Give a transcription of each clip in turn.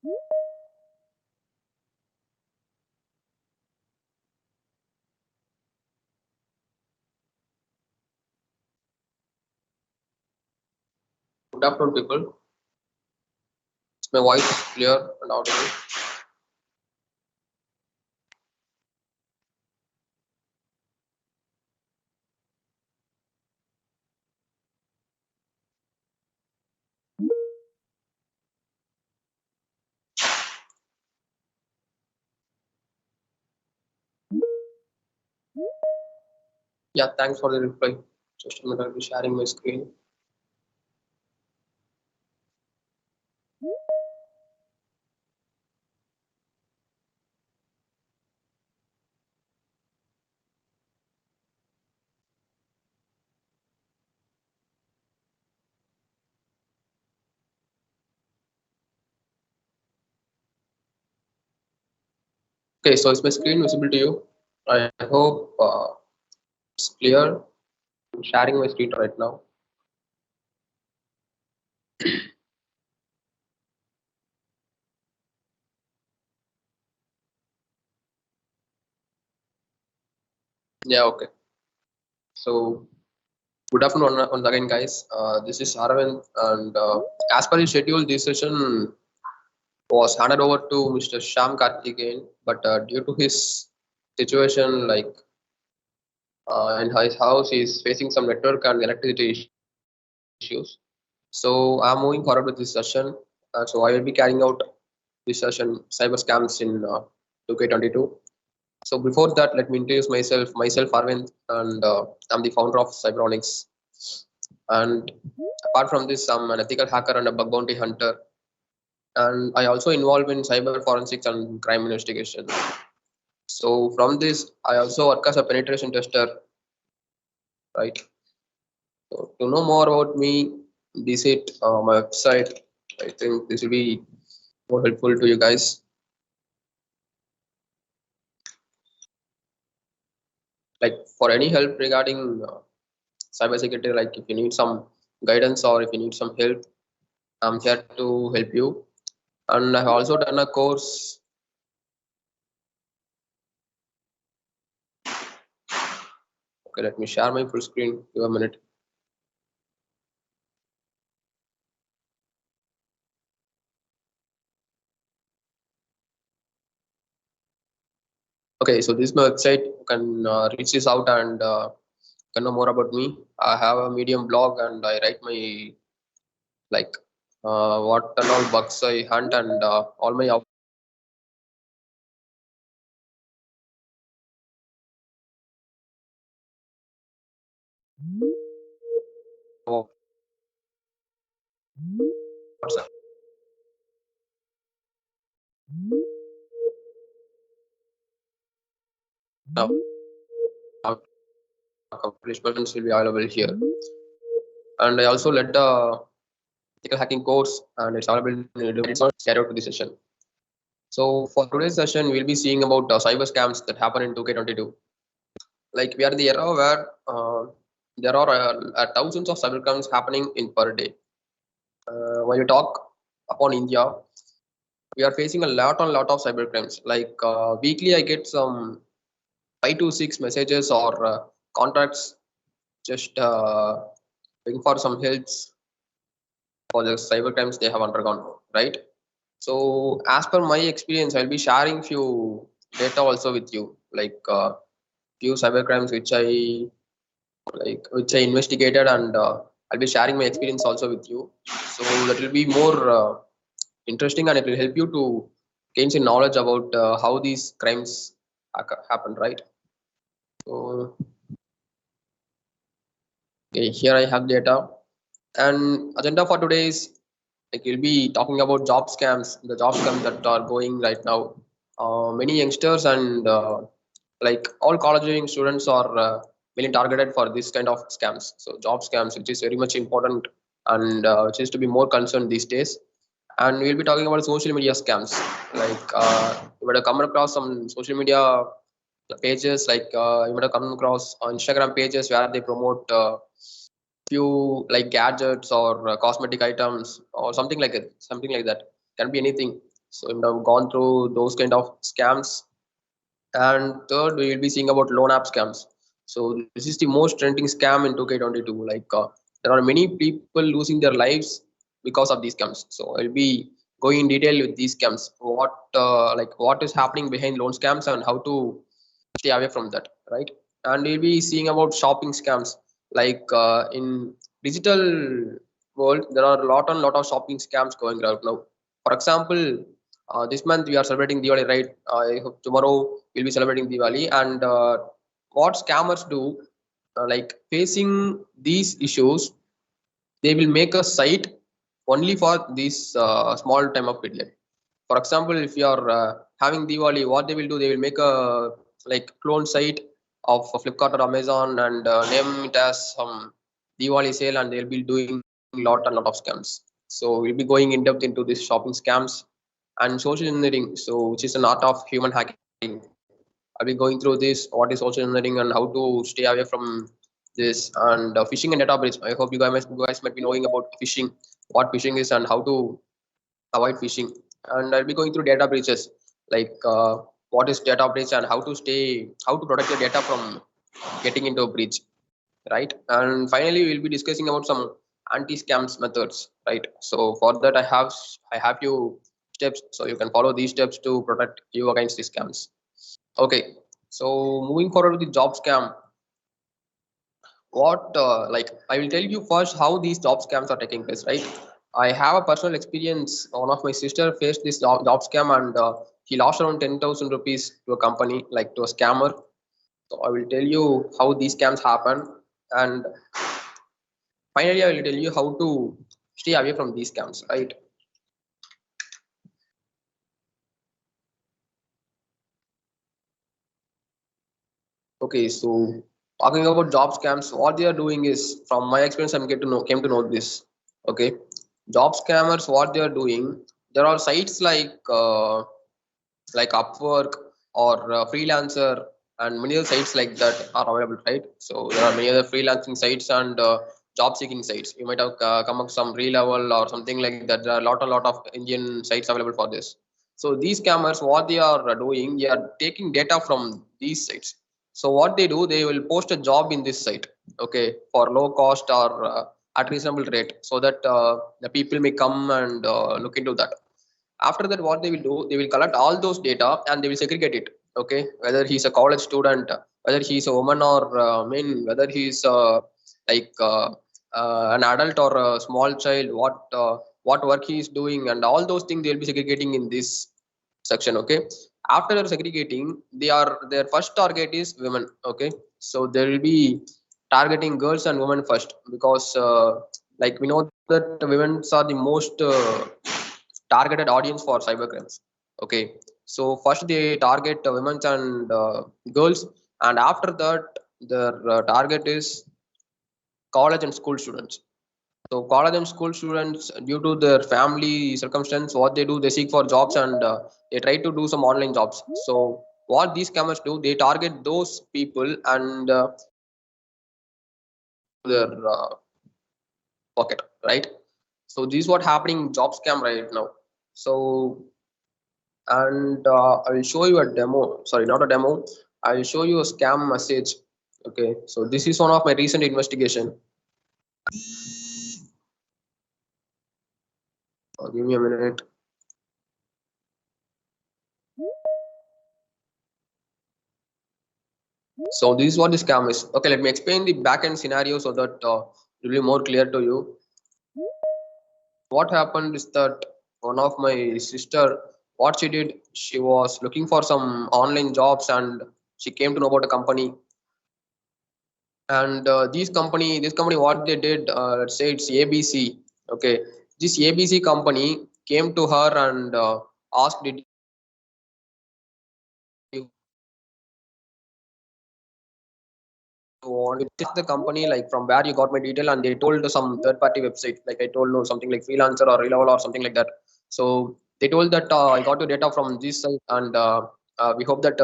Good afternoon, people. Is my voice clear and audible? Yeah, thanks for the reply. Just a minute, I'll be sharing my screen. Okay, so is my screen visible to you? I hope it's clear. I'm sharing my screen right now. Yeah, okay. So good afternoon once again, guys. This is Aravind, and as per the schedule, this session was handed over to Mr. Sham Karthikeyan, but due to his situation, like in his house, he's facing some network and electricity issues. So I'm moving forward with this session. So I will be carrying out this session, cyber scams in 2K22. So before that, let me introduce myself. Myself, Arvind, and I'm the founder of Cyberonics. And apart from this, I'm an ethical hacker and a bug bounty hunter. And I also involve in cyber forensics and crime investigation. So from this, I also work as a penetration tester, right? So to know more about me, visit my website. I think this will be more helpful to you guys. Like for any help regarding cybersecurity, like if you need some guidance or if you need some help, I'm here to help you. And I've also done a course. Okay, let me share my full screen. Give a minute. Okay, so this is my website. You can reach this out and can know more about me. I have a Medium blog and I write my like what and all bugs I hunt and all my efforts. uh, accomplishments will be available here. And I also led the ethical hacking course and it's available in the carry out to the session. So for today's session, we'll be seeing about cyber scams that happen in 2K22. Like we are in the era where there are thousands of cyber crimes happening in per day. When you talk upon India, we are facing a lot of cyber crimes. Like weekly, I get some 5 to 6 messages or contacts just looking for some helps for the cyber crimes they have undergone, right? So as per my experience, I'll be sharing few data also with you, like few cyber crimes which I investigated, and I'll be sharing my experience also with you. So that will be more interesting, and it will help you to gain some knowledge about how these crimes happen, right? So okay, here I have data, and agenda for today is like we'll be talking about job scams, the job scams that are going right now. Many youngsters and like all college going students are mainly targeted for this kind of scams. So job scams, which is very much important and which is to be more concerned these days. And we'll be talking about social media scams. Like you might have come across some social media pages, like you might have come across Instagram pages where they promote few like gadgets or cosmetic items or something like it, something like that. Can be anything. So you have gone through those kind of scams. And third, we will be seeing about loan app scams. So this is the most trending scam in 2K22. There are many people losing their lives because of these scams. So I'll be going in detail with these scams. What is happening behind loan scams and how to stay away from that, right? And we'll be seeing about shopping scams. In digital world, there are a lot of shopping scams going right now. For example, this month we are celebrating Diwali, right? I hope tomorrow we'll be celebrating Diwali. And what scammers do, facing these issues, they will make a site only for this small time of period. For example, if you are having Diwali, what they will do, they will make a clone site of Flipkart or Amazon and name it as some Diwali sale, and they'll be doing lot of scams. So we'll be going in depth into this shopping scams and social engineering, so which is an art of human hacking. I'll be going through this, what is social engineering and how to stay away from this, and phishing and data breach. I hope you guys might be knowing about phishing, what phishing is and how to avoid phishing. And I'll be going through data breaches, like what is data breach and how to protect your data from getting into a breach, right? And finally, we'll be discussing about some anti-scams methods, right? So for that, I have few steps, so you can follow these steps to protect you against these scams. Okay, so moving forward with the job scam, I will tell you first how these job scams are taking place, right? I have a personal experience. One of my sister faced this job scam, and he lost around 10,000 rupees to a company, like to a scammer. So I will tell you how these scams happen, and finally I will tell you how to stay away from these scams, right? Okay, so talking about job scams, what they are doing is, from my experience, I'm get to know came to know this. Okay, job scammers, what they are doing, there are sites like Upwork or Freelancer, and many other sites like that are available, right? So there are many other freelancing sites and job seeking sites. You might have come up some Relevel or something like that. There are a lot of Indian sites available for this. So these scammers, what they are doing, they are taking data from these sites. So what they do, they will post a job in this site, okay, for low cost or at reasonable rate, so that the people may come and look into that. After that, what they will do, they will collect all those data and they will segregate it, okay, whether he's a college student, whether he's a woman or men, whether he's like uh, an adult or a small child, what work he is doing, and all those things they'll be segregating in this section, okay. After they're segregating, their first target is women, okay. So they will be targeting girls and women first, because we know that women are the most targeted audience for cybercrimes, okay. So first they target women and girls, and after that their target is college and school students. So college and school students, due to their family circumstance, what they do, they seek for jobs, and they try to do some online jobs. So what these scammers do, they target those people and their pocket, right? So this is what happening in job scam right now. So, and I will show you a demo. Sorry, not a demo. I will show you a scam message. Okay, so this is one of my recent investigation. Give me a minute. So this is what the scam is. Okay, let me explain the backend scenario so that it will be more clear to you. What happened is that one of my sister, what she did, she was looking for some online jobs, and she came to know about a company. And this company, what they did, let's say it's ABC. Okay, this ABC company came to her and asked, did you want to test the company, like from where you got my detail? And they told some third party website, like I told, no, something like Freelancer or Relevel or something like that. So they told that I got your data from this site, and we hope that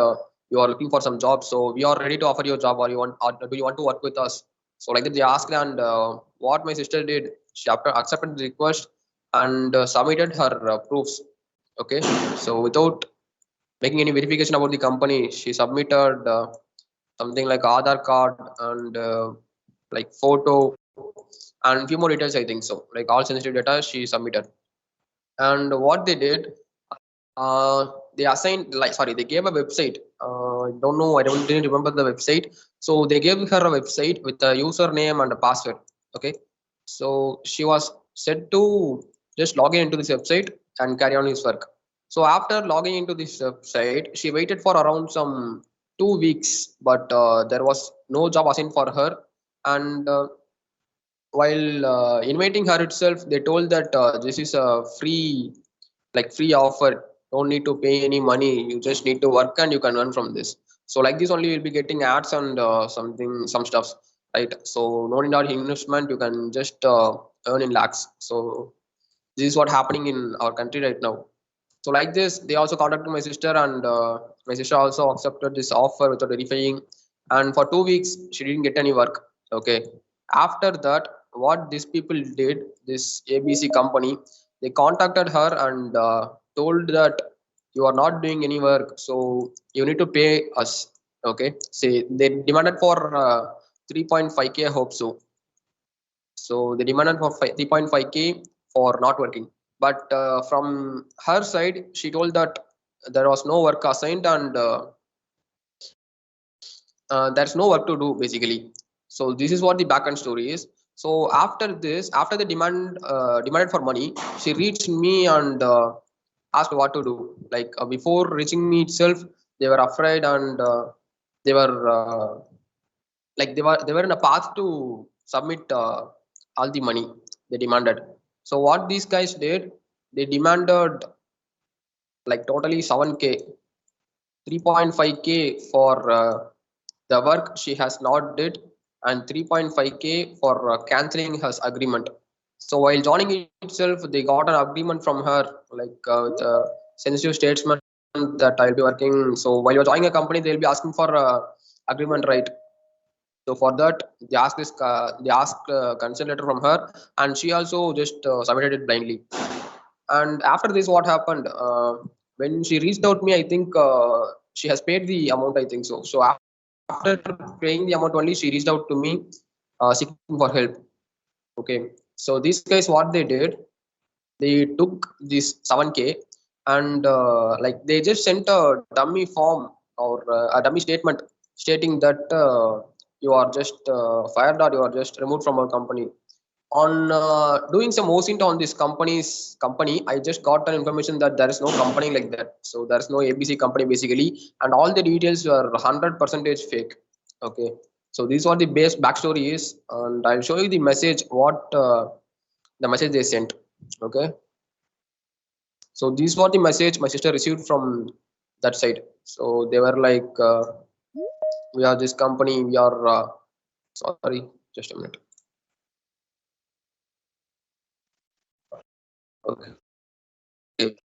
you are looking for some jobs, so we are ready to offer you a job, or you want, or do you want to work with us? So like that they asked, and what my sister did, she after accepted the request and submitted her proofs. Okay, so without making any verification about the company, she submitted something like Aadhaar card and like photo and few more details. I think so. Like all sensitive data, she submitted. And what they did, they assigned like sorry, they gave a website. I don't know. I don't didn't remember the website. So they gave her a website with a username and a password. Okay, so she was said to just log in into this website and carry on his work. So after logging into this website, she waited for around some 2 weeks, but there was no job assigned for her. And while inviting her itself, they told that this is a free offer. Don't need to pay any money. You just need to work and you can earn from this. So like this only you'll be getting ads and some stuffs, right? So no need of investment. You can just earn in lakhs. So this is what happening in our country right now. So like this, they also contacted my sister, and my sister also accepted this offer without verifying. And for 2 weeks, she didn't get any work. Okay. After that, what these people did, this ABC company, they contacted her and told that you are not doing any work, so you need to pay us. Okay. Say they demanded for 3.5K, I hope so. So they demanded for 3.5K for not working. But from her side, she told that there was no work assigned, and there's no work to do basically. So this is what the backend story is. So after this, after the demanded for money, she reached me and asked what to do. Like before reaching me itself, they were afraid, and they were they were in a path to submit all the money they demanded. So what these guys did, they demanded like totally 7K, 3.5K for the work she has not did, and 3.5K for canceling her agreement. So while joining itself, they got an agreement from her, like with a sensitive statement that I'll be working. So while you're joining a company, they'll be asking for agreement, right? So for that, they asked consent letter from her, and she also just submitted it blindly. And after this, what happened? When she reached out to me, I think she has paid the amount. I think so. So after paying the amount only, she reached out to me seeking for help. Okay. So these guys, what they did, they took this 7K and like they just sent a dummy form or a dummy statement stating that you are just fired or you are just removed from our company. On doing some OSINT on this company, I just got an information that there is no company like that. So there's no ABC company basically, and all the details were 100% fake. Okay, so this is what the base backstory is, and I'll show you the message what the message they sent. Okay, so these were the message my sister received from that side. So they were like, we are this company, we are sorry, just a minute. Okay. It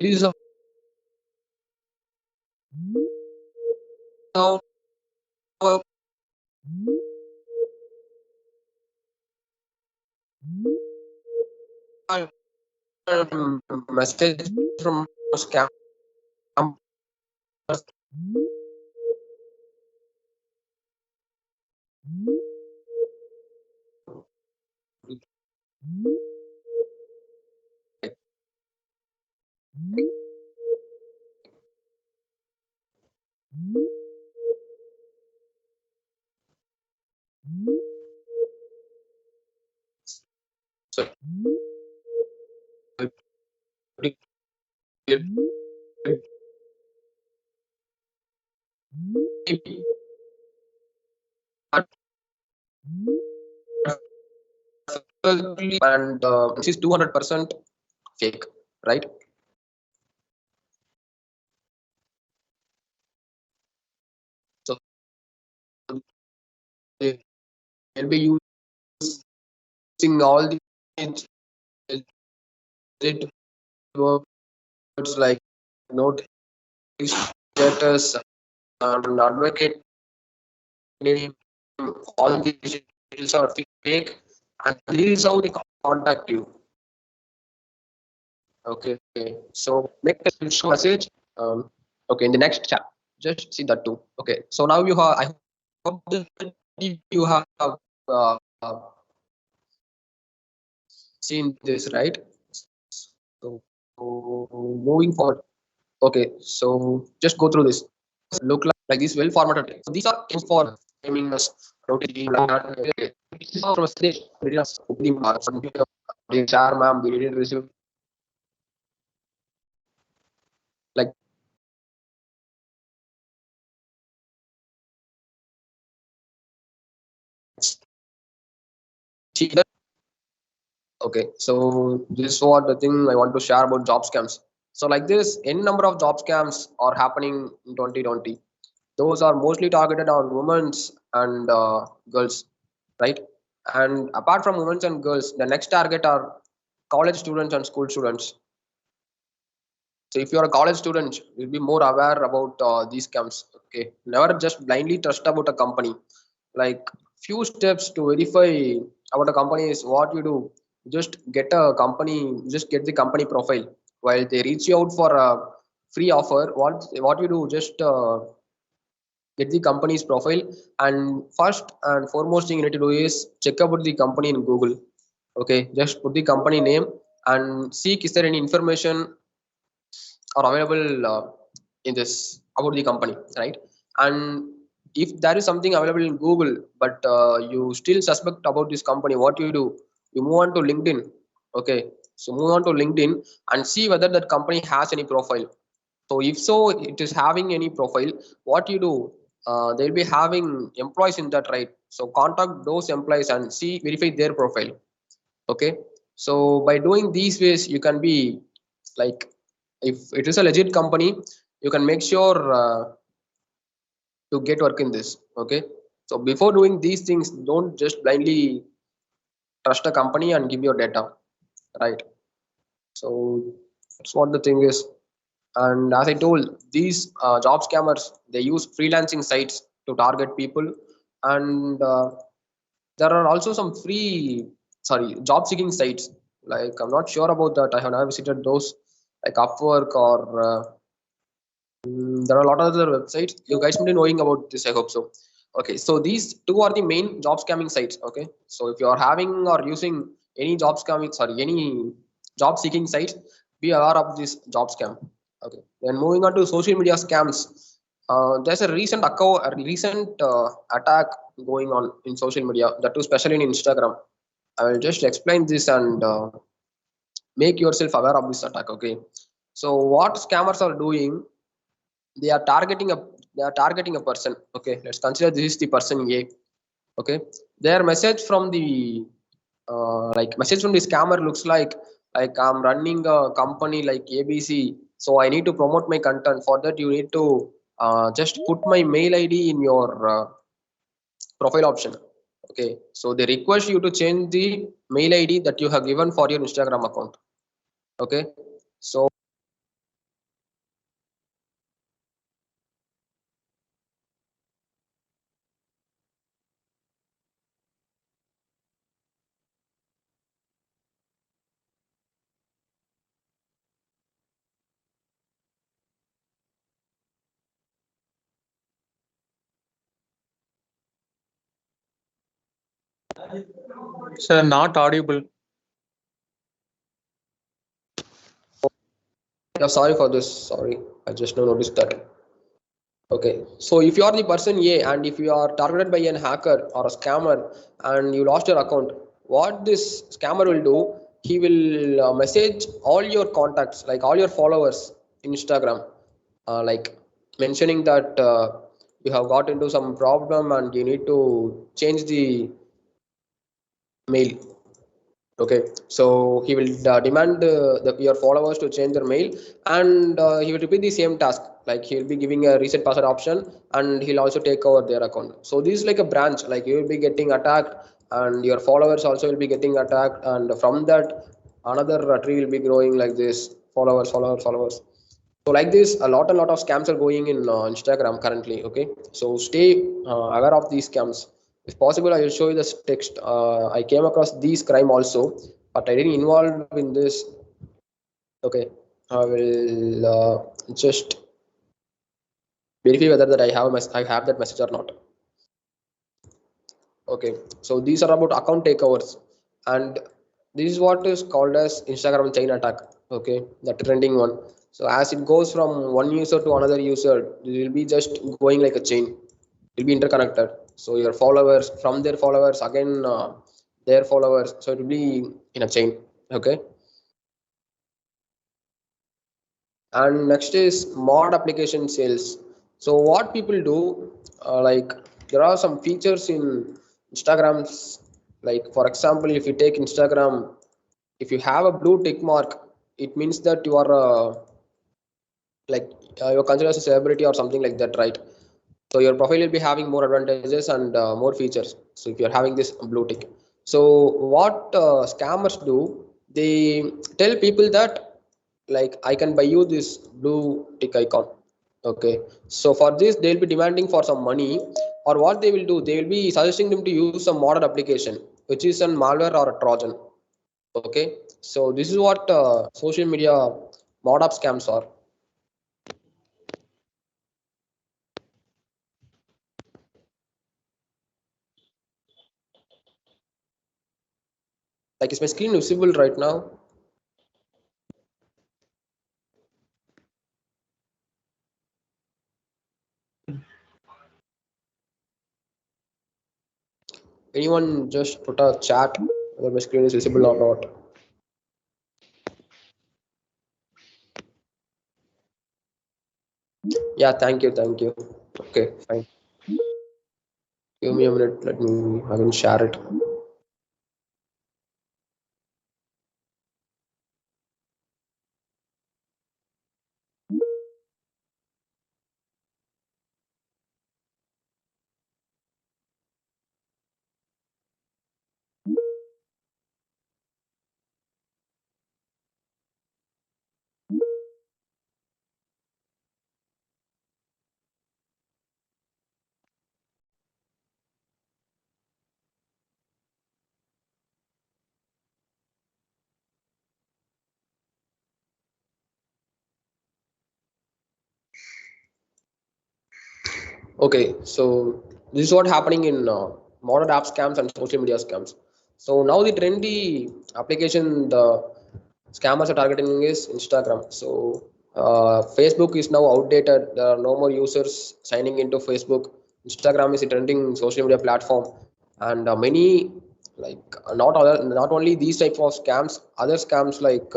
is now message from scam. So and this is 200% fake, right? So they will be using all the legit words like note status and advocate name, all these details are fake, and this is how they contact you. Okay, so make a show message. Okay, in the next chat, just see that too. Okay, so now you have. I hope that you have uh, seen this, right? So moving forward. Okay, so just go through this. Look like this well formatted. So these are things for naming us, rotating, this is from a stage. The char ma'am, we didn't receive like see that. Okay, so this is what the thing I want to share about job scams. So like this, any number of job scams are happening in 2020. Those are mostly targeted on women and girls, right? And apart from women and girls, the next target are college students and school students. So if you're a college student, you'll be more aware about these scams. Okay, never just blindly trust about a company. Like few steps to verify about a company is what you do. Just get a company, just get the company profile. While they reach you out for a free offer, what you do, just get the company's profile, and first and foremost thing you need to do is check about the company in Google. Okay, just put the company name and seek is there any information are available in this about the company, right? And if there is something available in Google but you still suspect about this company, what you do, you move on to LinkedIn. Okay, so move on to LinkedIn and see whether that company has any profile. So if so, it is having any profile, what you do, they'll be having employees in that, right? So contact those employees and see, verify their profile. Okay, so by doing these ways you can be like, if it is a legit company, you can make sure to get work in this. Okay, so before doing these things, don't just blindly trust a company and give your data, right? So that's what the thing is. And as I told, these job scammers, they use freelancing sites to target people. And there are also some free, sorry, job seeking sites. Like I'm not sure about that, I have never visited those, like Upwork or there are a lot of other websites. You guys may be knowing about this, I hope so. Okay, so these two are the main job scamming sites. Okay, so if you are having or using any job scamming, sorry, any job seeking sites, be aware of this job scam. Okay, then moving on to social media scams. There's a recent attack going on in social media, that too, especially in Instagram. I will just explain this and make yourself aware of this attack. Okay, so what scammers are doing, they are targeting a person. Okay, let's consider this is the person A. Okay, their message from the message from the scammer looks like I'm running a company like ABC, so I need to promote my content. For that, you need to just put my mail ID in your profile option. Okay, so they request you to change the mail ID that you have given for your Instagram account. Okay, so Sir, not audible. yeah, sorry for this, sorry, I just now noticed that. Okay, so if you are the person A and if you are targeted by an hacker or a scammer and you lost your account, what this scammer will do, he will message all your contacts, like all your followers in Instagram, like mentioning that you have got into some problem and you need to change the mail. Okay, so he will demand your followers to change their mail, and he will repeat the same task, like he will be giving a reset password option, and he'll also take over their account. So this is like a branch, like you will be getting attacked, and your followers also will be getting attacked, and from that another tree will be growing like this, followers, followers, followers. So like this, a lot of scams are going in Instagram currently. Okay, so stay aware of these scams. If possible, I will show you this text. I came across these crime also, but I didn't involve in this. Okay, I will just verify whether that I have that message or not. Okay, so these are about account takeovers, and this is what is called as Instagram chain attack. Okay, the trending one. So as it goes from one user to another user, it will be just going like a chain. It will be interconnected. So your followers from their followers again, their followers. So it will be in a chain. Okay, and next is mod application sales. So what people do, like there are some features in Instagrams. Like for example, if you take Instagram, if you have a blue tick mark, it means that you are like you're considered as a celebrity or something like that, right? So your profile will be having more advantages and more features. So if you're having this blue tick, so what scammers do, they tell people that like I can buy you this blue tick icon. Okay, so for this they'll be demanding for some money, or what they will do, they will be suggesting them to use some modern application which is a malware or a trojan. Okay, so this is what social media mod up scams are. Like, is my screen visible right now? Anyone just put a chat whether my screen is visible or not? Yeah, thank you, thank you. Okay, fine. Give me a minute. Let me again share it. Okay, so this is what happening in modern app scams and social media scams. So now the trendy application the scammers are targeting is Instagram. So Facebook is now outdated. There are no more users signing into Facebook. Instagram is a trending social media platform, and many like not only these type of scams, other scams like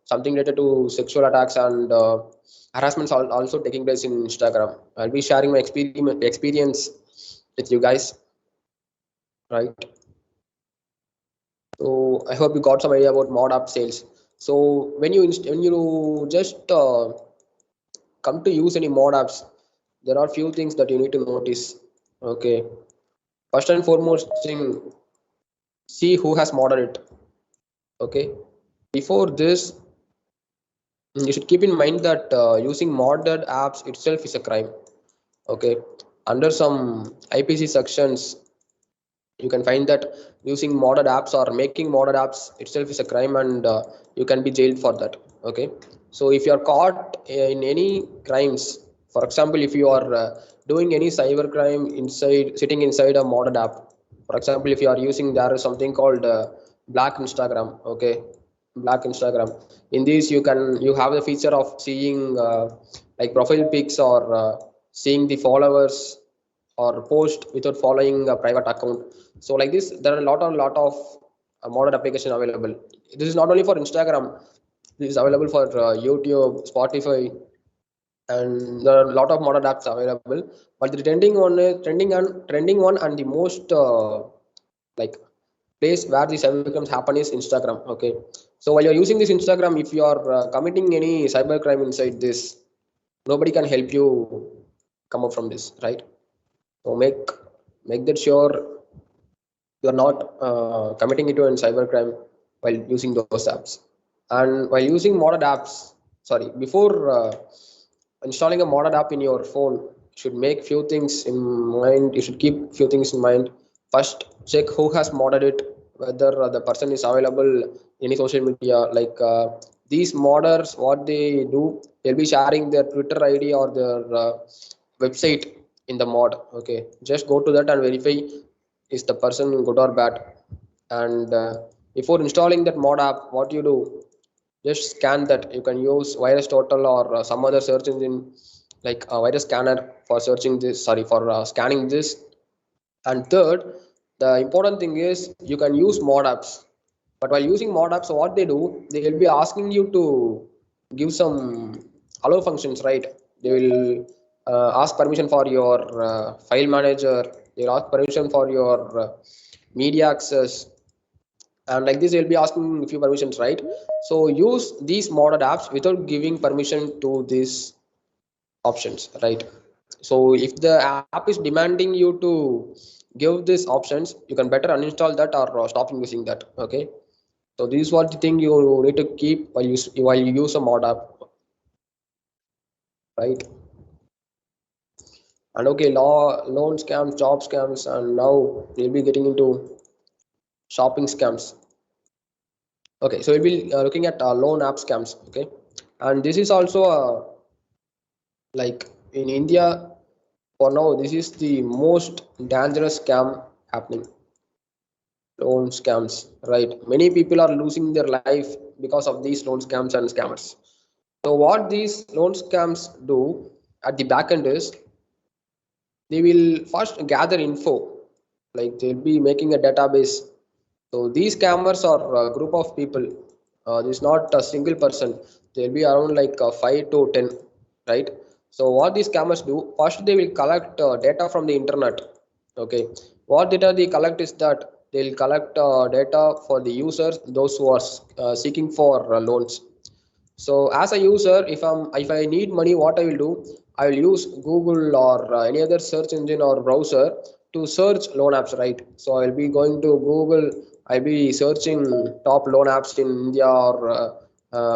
something related to sexual attacks and harassments are also taking place in Instagram. I'll be sharing my experience with you guys, right? So I hope you got some idea about mod app sales. So when you just come to use any mod apps, there are few things that you need to notice. Okay, first and foremost thing, see who has modded it. Okay, before this, you should keep in mind that using modded apps itself is a crime. Okay, under some IPC sections, you can find that using modded apps or making modded apps itself is a crime, and you can be jailed for that. Okay, so if you are caught in any crimes, for example, if you are doing any cyber crime inside sitting inside a modded app, for example, if you are using, there is something called black Instagram. Okay, black Instagram, in this you have the feature of seeing like profile pics, or seeing the followers or post without following a private account. So like this, there are a lot of modern application available. This is not only for Instagram, this is available for YouTube, Spotify, and there are a lot of modern apps available. But the trending one and the most like place where the cybercrimes happen is Instagram. Okay, so while you're using this Instagram, if you are committing any cybercrime inside this, nobody can help you come up from this, right? So make that sure you are not committing into a cybercrime while using those apps. And while using modded apps, sorry, before installing a modded app in your phone, you should make few things in mind. You should keep few things in mind. First, check who has modded it, whether the person is available in any social media. Like these modders, what they do, they'll be sharing their Twitter ID or their website in the mod. Okay, just go to that and verify is the person good or bad. And before installing that mod app, what you do, just scan that. You can use virus total or some other search engine like a virus scanner for searching this, sorry, for scanning this. And third, the important thing is you can use mod apps. But while using mod apps, what they do, they will be asking you to give some allow functions, right? They will ask permission for your file manager. They will ask permission for your media access, and like this they'll be asking a few permissions, right? So use these modded apps without giving permission to these options, right? So if the app is demanding you to give these options, you can better uninstall that or stop using that. Okay, so this is what the thing you need to keep while you use a mod app, right? And okay, loan scams, job scams, and now we'll be getting into shopping scams. Okay, so we'll be looking at loan app scams. Okay, and this is also like in India for now, this is the most dangerous scam happening. Loan scams, right? Many people are losing their life because of these loan scams and scammers. So what these loan scams do at the back end is they will first gather info, like they'll be making a database. So these scammers are a group of people. This is not a single person. There'll be around like 5 to 10, right? So what these scammers do, first they will collect data from the internet. Okay, what data they collect is that they'll collect data for the users, those who are seeking for loans. So as a user, if I need money, what I will do, I will use Google or any other search engine or browser to search loan apps, right? So I'll be going to Google, I'll be searching top loan apps in India or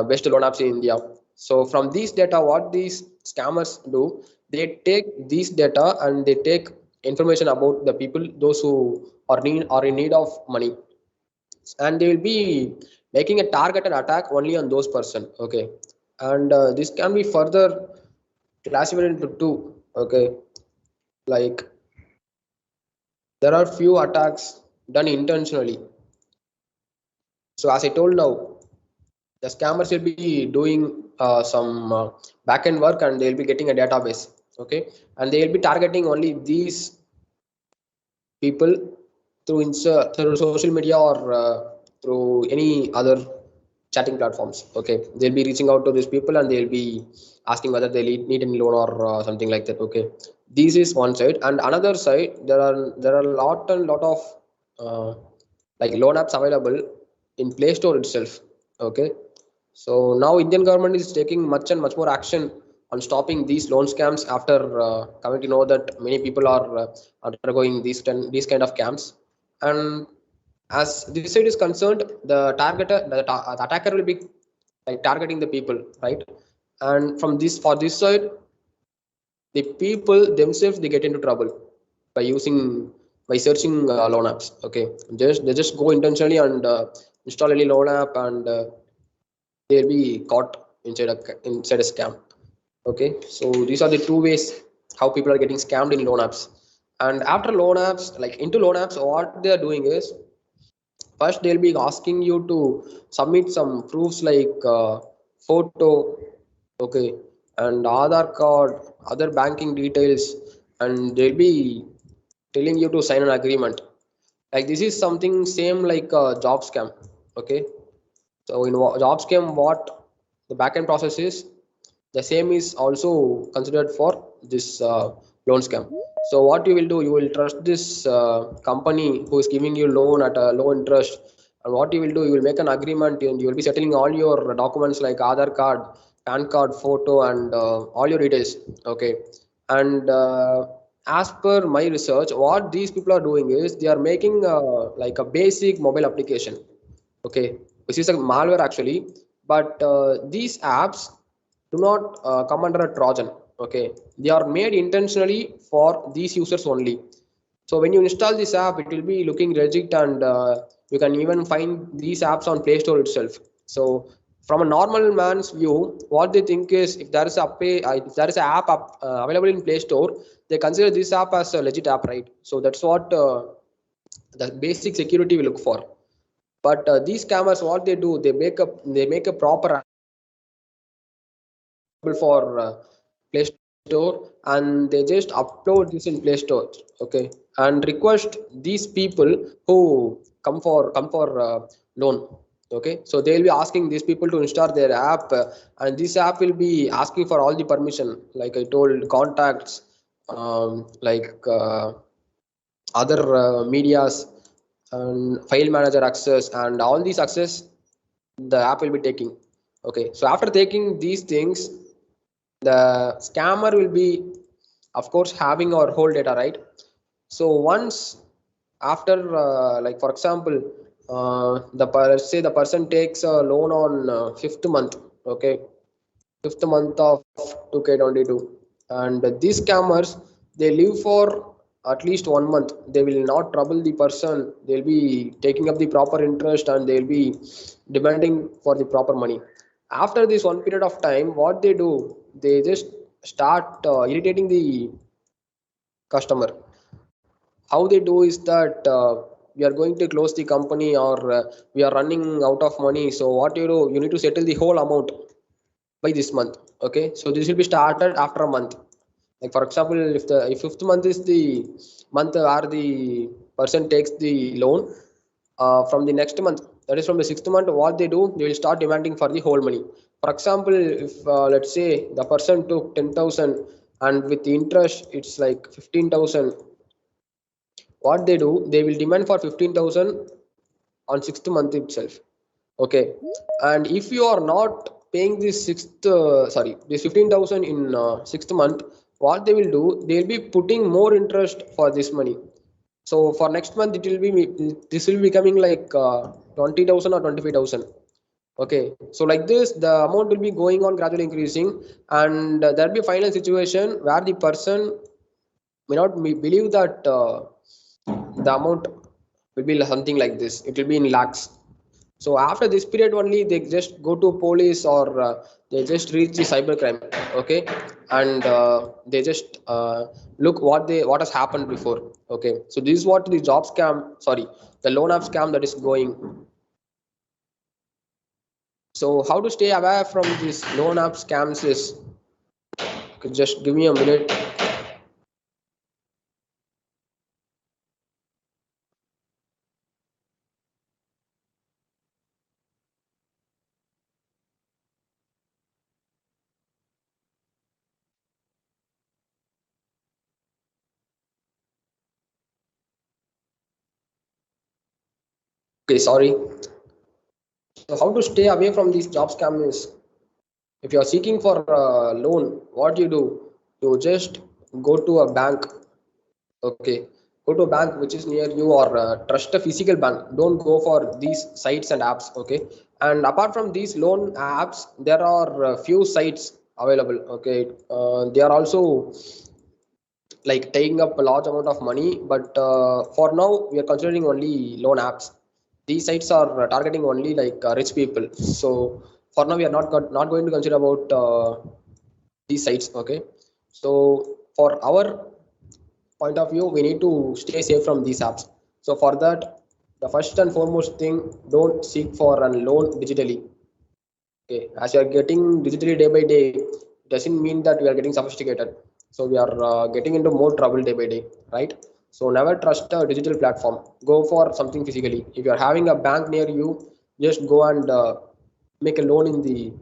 best loan apps in India. So from these data, what these scammers do, they take these data and they take information about the people, those who are in need of money, and they will be making a targeted attack only on those person. Okay, and this can be further classified into two. Okay, like there are few attacks done intentionally. So as I told now, the scammers will be doing some back end work and they'll be getting a database. Okay, and they will be targeting only these people through social media or through any other chatting platforms. Okay, they'll be reaching out to these people and they'll be asking whether they need any loan or something like that. Okay, this is one side, and another side, there are lot of uh, like loan apps available in Play Store itself. Okay, so now Indian government is taking much and much more action on stopping these loan scams after coming to know that many people are undergoing these kind of scams. And as this side is concerned, the attacker will be like targeting the people, right? And from this for this side, the people themselves they get into trouble by using by searching loan apps. Okay, they just go intentionally and install any loan app, and they'll be caught inside a scam. Okay, so these are the two ways how people are getting scammed in loan apps. And after loan apps, like into loan apps, what they are doing is first they'll be asking you to submit some proofs like photo, okay, and Aadhaar card, other banking details, and they'll be telling you to sign an agreement. Like this is something same like a job scam. Okay, so in job scam, what the backend process is, the same is also considered for this loan scam. So what you will do, you will trust this company who is giving you loan at a low interest, and what you will do, you will make an agreement and you will be settling all your documents like Aadhaar card, PAN card, photo, and all your details. Okay. And as per my research, what these people are doing is they are making like a basic mobile application, okay, which is a malware actually. But these apps do not come under a Trojan. Okay, they are made intentionally for these users only. So when you install this app, it will be looking legit, and you can even find these apps on Play Store itself. So from a normal man's view, what they think is if there is if there is an app available in Play Store, they consider this app as a legit app, right? So that's what the basic security we look for. But these scammers, what they do, they make a proper for Play Store, and they just upload this in Play Store, okay, and request these people who come for loan, okay. So they will be asking these people to install their app, and this app will be asking for all the permission, like I told, contacts, like other medias and file manager access, and all these access the app will be taking. Okay, so after taking these things, the scammer will be, of course, having our whole data, right? So once after like for example, let's say the person takes a loan on fifth month, okay, fifth month of 2K22, and these scammers, they live for at least 1 month. They will not trouble the person. They'll be taking up the proper interest, and they'll be demanding for the proper money. After this one period of time, what they do, they just start irritating the customer. How they do is that we are going to close the company, or we are running out of money, so what you do, you need to settle the whole amount by this month. Okay, so this will be started after a month. Like for example, if fifth month is the month where the person takes the loan, from the next month, that is from the sixth month, what they do, they will start demanding for the whole money. For example, if let's say the person took 10,000, and with the interest it's like 15,000, what they do, they will demand for 15,000 on sixth month itself. Okay, and if you are not paying this this 15,000 in sixth month, what they will do, they will be putting more interest for this money. So for next month, it will be, this will be becoming like 20,000 or 25,000. Okay, so like this, the amount will be going on gradually increasing, and there will be a final situation where the person may not believe that the amount will be something like this. It will be in lakhs. So after this period only, they just go to police, or they just reach the cybercrime. Okay, and they just look what has happened before. Okay, so this is what the job scam, sorry, the loan app scam that is going. So how to stay away from these loan app scams is, just give me a minute. Okay, sorry. So how to stay away from these job scams is, if you are seeking for a loan, what you do, you just go to a bank. Okay, go to a bank which is near you, or trust a physical bank. Don't go for these sites and apps. Okay, and apart from these loan apps, there are a few sites available. Okay, they are also like taking up a large amount of money, but for now we are considering only loan apps. These sites are targeting only like rich people. So for now we are not going to consider about these sites. Okay, so for our point of view, we need to stay safe from these apps. So for that, the first and foremost thing, don't seek for a loan digitally. Okay, as you are getting digitally day by day, doesn't mean that we are getting sophisticated. So we are getting into more trouble day by day, right? So never trust a digital platform. Go for something physically. If you are having a bank near you, just go and make a loan in the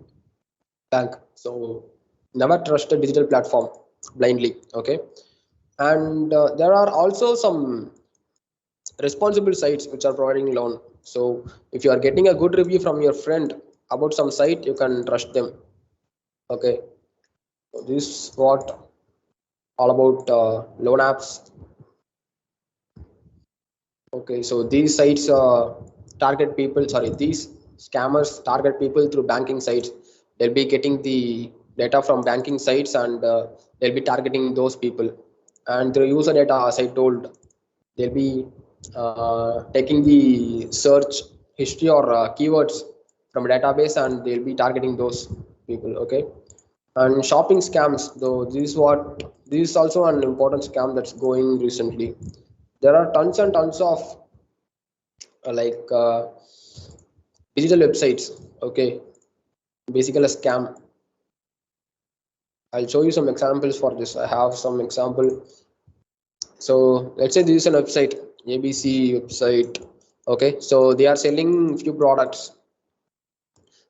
bank. So never trust a digital platform blindly. Okay. And there are also some responsible sites which are providing loan. So if you are getting a good review from your friend about some site, you can trust them. Okay, so this is what all about loan apps. Okay, so these sites target people. Sorry, these scammers target people through banking sites. They'll be getting the data from banking sites, and they'll be targeting those people. And through user data, as I told, they'll be taking the search history or keywords from a database, and they'll be targeting those people. Okay, and shopping scams, though, this is also an important scam that's going recently. There are tons and tons of like digital websites. Okay, basically a scam. I'll show you some examples for this. I have some example. So let's say this is an website, ABC website. Okay, so they are selling few products.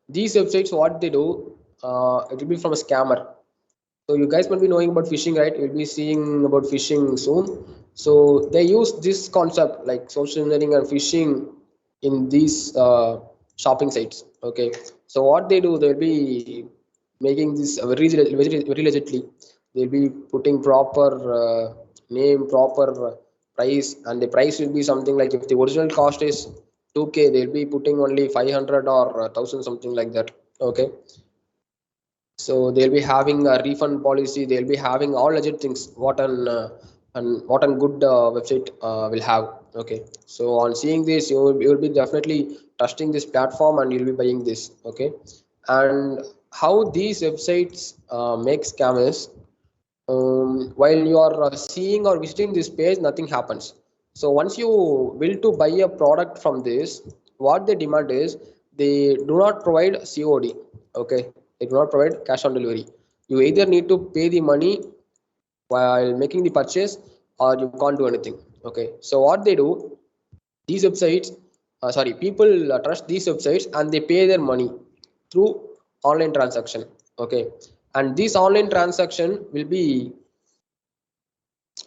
These websites, what they do, it will be from a scammer. So you guys might be knowing about phishing, right? You'll be seeing about phishing soon. So they use this concept like social engineering and phishing in these shopping sites. Okay, so what they do, they'll be making this very legitly. They'll be putting proper name, proper price, and the price will be something like, if the original cost is 2K, they'll be putting only 500 or 1000, something like that. Okay, so they'll be having a refund policy. They'll be having all legit things. What an good website will have. Okay, so on seeing this, you will be definitely trusting this platform, and you'll be buying this. Okay, and how these websites make scammers, while you are seeing or visiting this page, nothing happens. So once you will to buy a product from this, what they demand is, they do not provide COD. Okay, they do not provide cash on delivery. You either need to pay the money while making the purchase, or you can't do anything. Okay, so what they do, these websites, sorry, people trust these websites, and they pay their money through online transaction. Okay, and this online transaction will be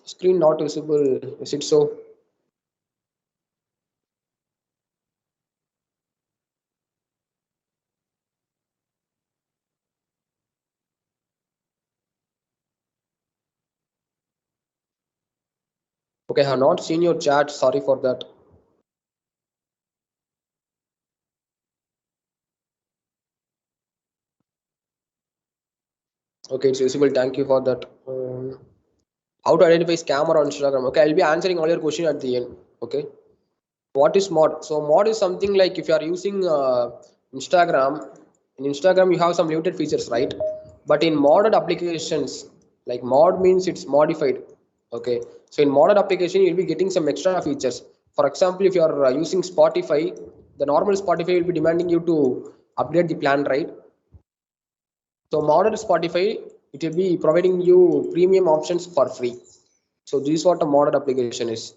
screen not visible. Is it so? Okay, I have not seen your chat. Sorry for that. Okay, it's visible. Thank you for that. How to identify scammer on Instagram? Okay, I'll be answering all your question at the end. Okay. What is mod? So mod is something like, if you are using Instagram, in Instagram you have some limited features, right? But in modded applications, like mod means it's modified. Okay, so in modded application you'll be getting some extra features. For example, if you are using Spotify, the normal Spotify will be demanding you to upgrade the plan, right? So modded Spotify, it will be providing you premium options for free. So this is what a modded application is.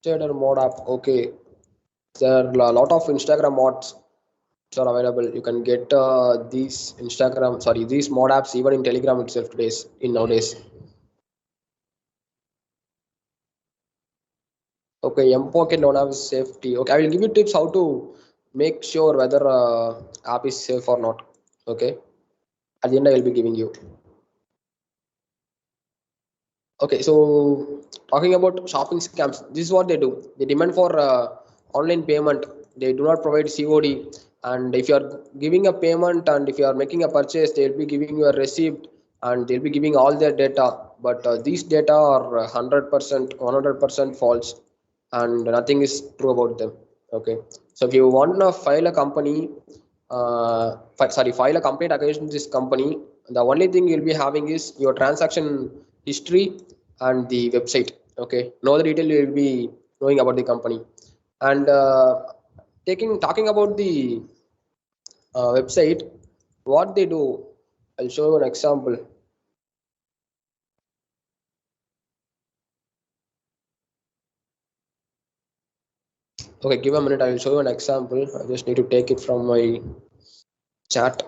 Shader mod app. Okay, there are a lot of Instagram mods which are available. You can get these Instagram, sorry, these mod apps even in Telegram itself today's in nowadays. Okay, M-Pocket don't have safety. Okay, I will give you tips how to make sure whether app is safe or not. Okay, at the end I will be giving you. Okay, so talking about shopping scams, this is what they do. They demand for online payment. They do not provide COD. And if you are giving a payment, and if you are making a purchase, they'll be giving you a receipt, and they'll be giving all their data. But these data are 100%, 100% false, and nothing is true about them. Okay, so if you want to file a company, file a complaint against this company, the only thing you'll be having is your transaction history and the website. Okay, no other detail you will be knowing about the company. And taking talking about the website, what they do, I'll show you an example. Okay, give a minute, I will show you an example. I just need to take it from my chat.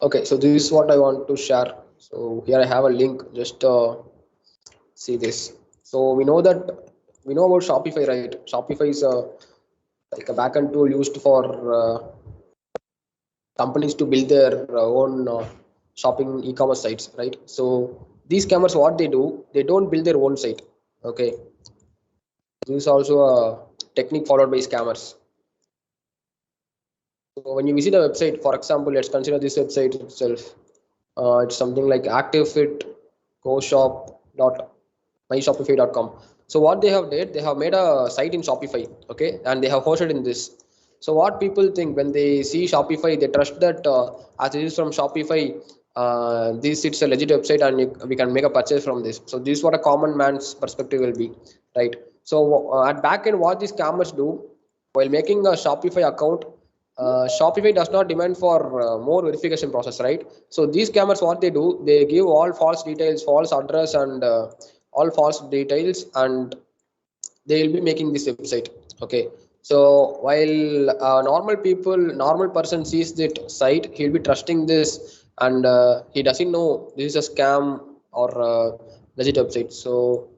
Okay, so this is what I want to share. So here I have a link. Just see this. So we know about Shopify, right? Shopify is like a backend tool used for companies to build their own shopping e-commerce sites, right? So these scammers, what they do, they don't build their own site. Okay, this is also a technique followed by scammers. So when you visit a website, for example, let's consider this website itself. It's something like ActiveFit, GoShop.myshopify.com. So what they have did, they have made a site in Shopify, okay, and they have hosted in this. So what people think when they see Shopify, they trust that as it is from Shopify, this it's a legit website and we can make a purchase from this. So this is what a common man's perspective will be, right? So at back end, what these scammers do while making a Shopify account, Shopify does not demand for more verification process, right? So these scammers, what they do, they give all false details, false address, and all false details, and they will be making this website. Okay, so while normal person sees that site, he'll be trusting this, and he doesn't know this is a scam or legit website. So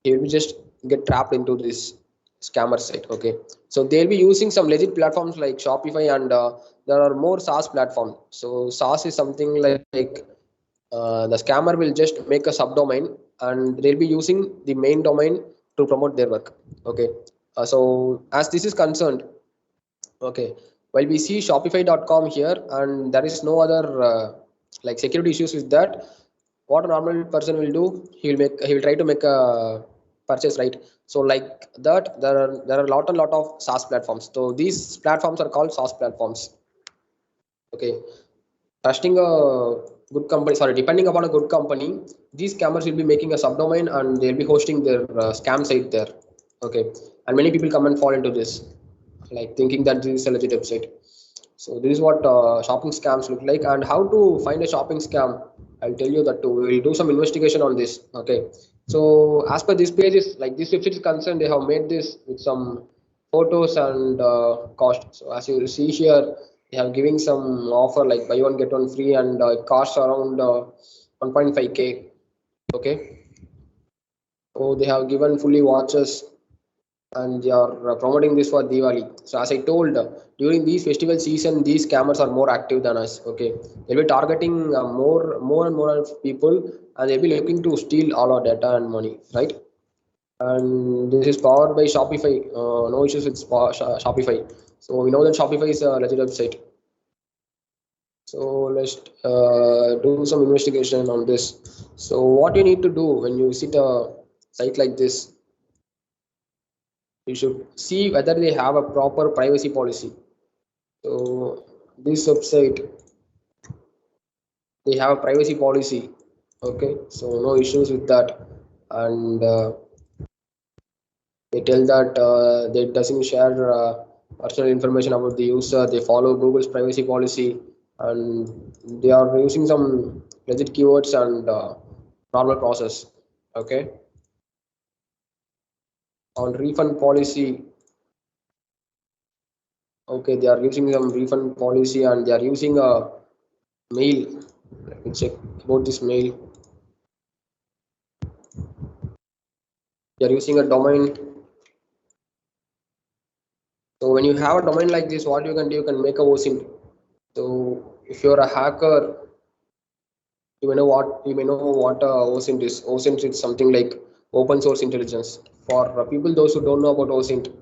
he will just get trapped into this scammer site. Okay, so they'll be using some legit platforms like Shopify, and there are more SaaS platforms. So SaaS is something like the scammer will just make a subdomain and they'll be using the main domain to promote their work. Okay, so as this is concerned, okay, while we see shopify.com here and there is no other like security issues with that, what a normal person will do, he will try to make a purchase, right? So like that, there are a lot of SaaS platforms. So these platforms are called SaaS platforms. Okay, trusting a good company, sorry, depending upon a good company, these scammers will be making a subdomain and they'll be hosting their scam site there. Okay, and many people come and fall into this, like thinking that this is a legit website. So this is what shopping scams look like, and how to find a shopping scam, I'll tell you that too. We will do some investigation on this. Okay, so as per this page is like this website is concerned, they have made this with some photos and cost. So as you see here, they have giving some offer like buy one get one free, and it costs around 1.5k. Okay, so they have given fully watches and they are promoting this for Diwali. So as I told, during these festival season, these scammers are more active than us. Okay, they'll be targeting more and more of people, and they'll be looking to steal all our data and money, right? And this is powered by Shopify. No issues with Shopify. So we know that Shopify is a legit website. So let's do some investigation on this. So what you need to do when you visit a site like this, you should see whether they have a proper privacy policy. So this website, they have a privacy policy. Okay, so no issues with that, and they tell that they doesn't share personal information about the user. They follow Google's privacy policy, and they are using some legit keywords and normal process. Okay, on refund policy. Okay, they are using some refund policy, and they are using a mail. Let me check about this mail. They are using a domain. So when you have a domain like this, what you can do, you can make a OSINT. So if you're a hacker, you may know what OSINT is. OSINT is something like open source intelligence. For people those who don't know about OSINT,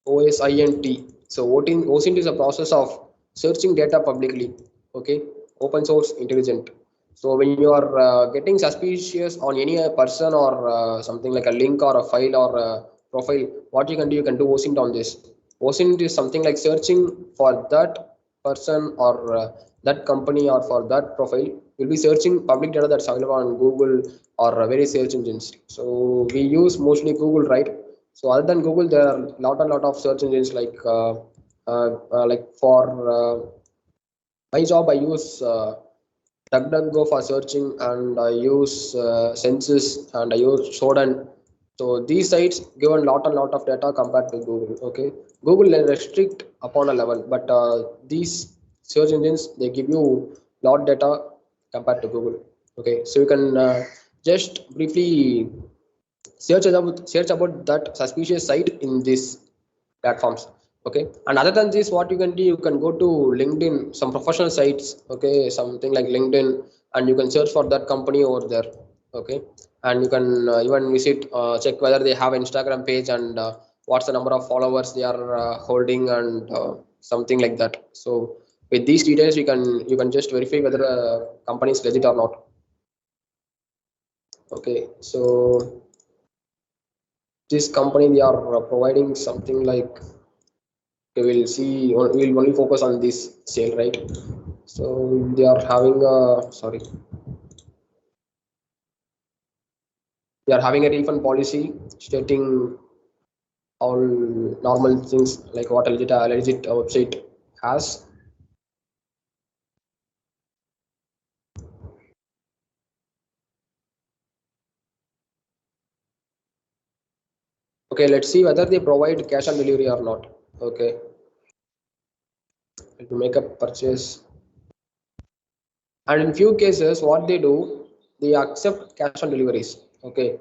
OSINT. So OSINT is a process of searching data publicly. Okay, open source intelligent. So when you are getting suspicious on any person or something like a link or a file or a profile, what you can do OSINT on this. OSINT is something like searching for that person or that company or for that profile. You'll be searching public data that's available on Google or various search engines. So we use mostly Google, right? So other than Google, there are lot of search engines like for my job, I use DuckDuckGo for searching, and I use Census, and I use Shodan. So these sites give a lot of data compared to Google. Okay, Google they restrict upon a level, but these search engines they give you lot data compared to Google. Okay, so you can just briefly search about that suspicious site in these platforms. Okay, and other than this, what you can do, you can go to LinkedIn, some professional sites. Okay, something like LinkedIn, and you can search for that company over there. Okay, and you can even visit, check whether they have Instagram page, and what's the number of followers they are holding, and something like that. So with these details, you can just verify whether a company is legit or not. Okay, so this company they are providing something like, okay, we'll only focus on this sale, right? So they are having a, sorry, they are having a refund policy stating all normal things like what a legit website has. Okay, let's see whether they provide cash on delivery or not. Okay, to make a purchase, and in few cases what they do, they accept cash on deliveries. Okay,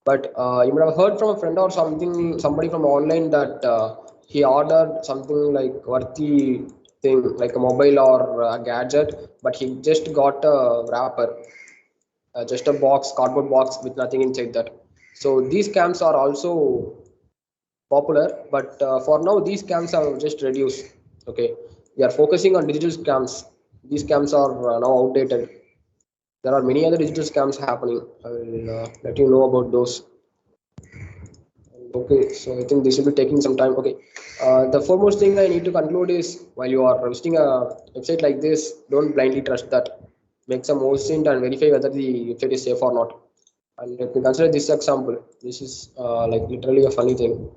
but you might have heard from a friend or somebody from online that he ordered something like worthy thing like a mobile or a gadget, but he just got a wrapper, just a box, cardboard box with nothing inside that. So these scams are also popular, but for now these scams have just reduced. Okay, we are focusing on digital scams. These scams are now outdated. There are many other digital scams happening. I will let you know about those. Okay, so I think this will be taking some time. Okay, the foremost thing I need to conclude is while you are visiting a website like this, don't blindly trust that. Make some OSINT and verify whether the website is safe or not. And let me consider this example. This is like literally a funny thing.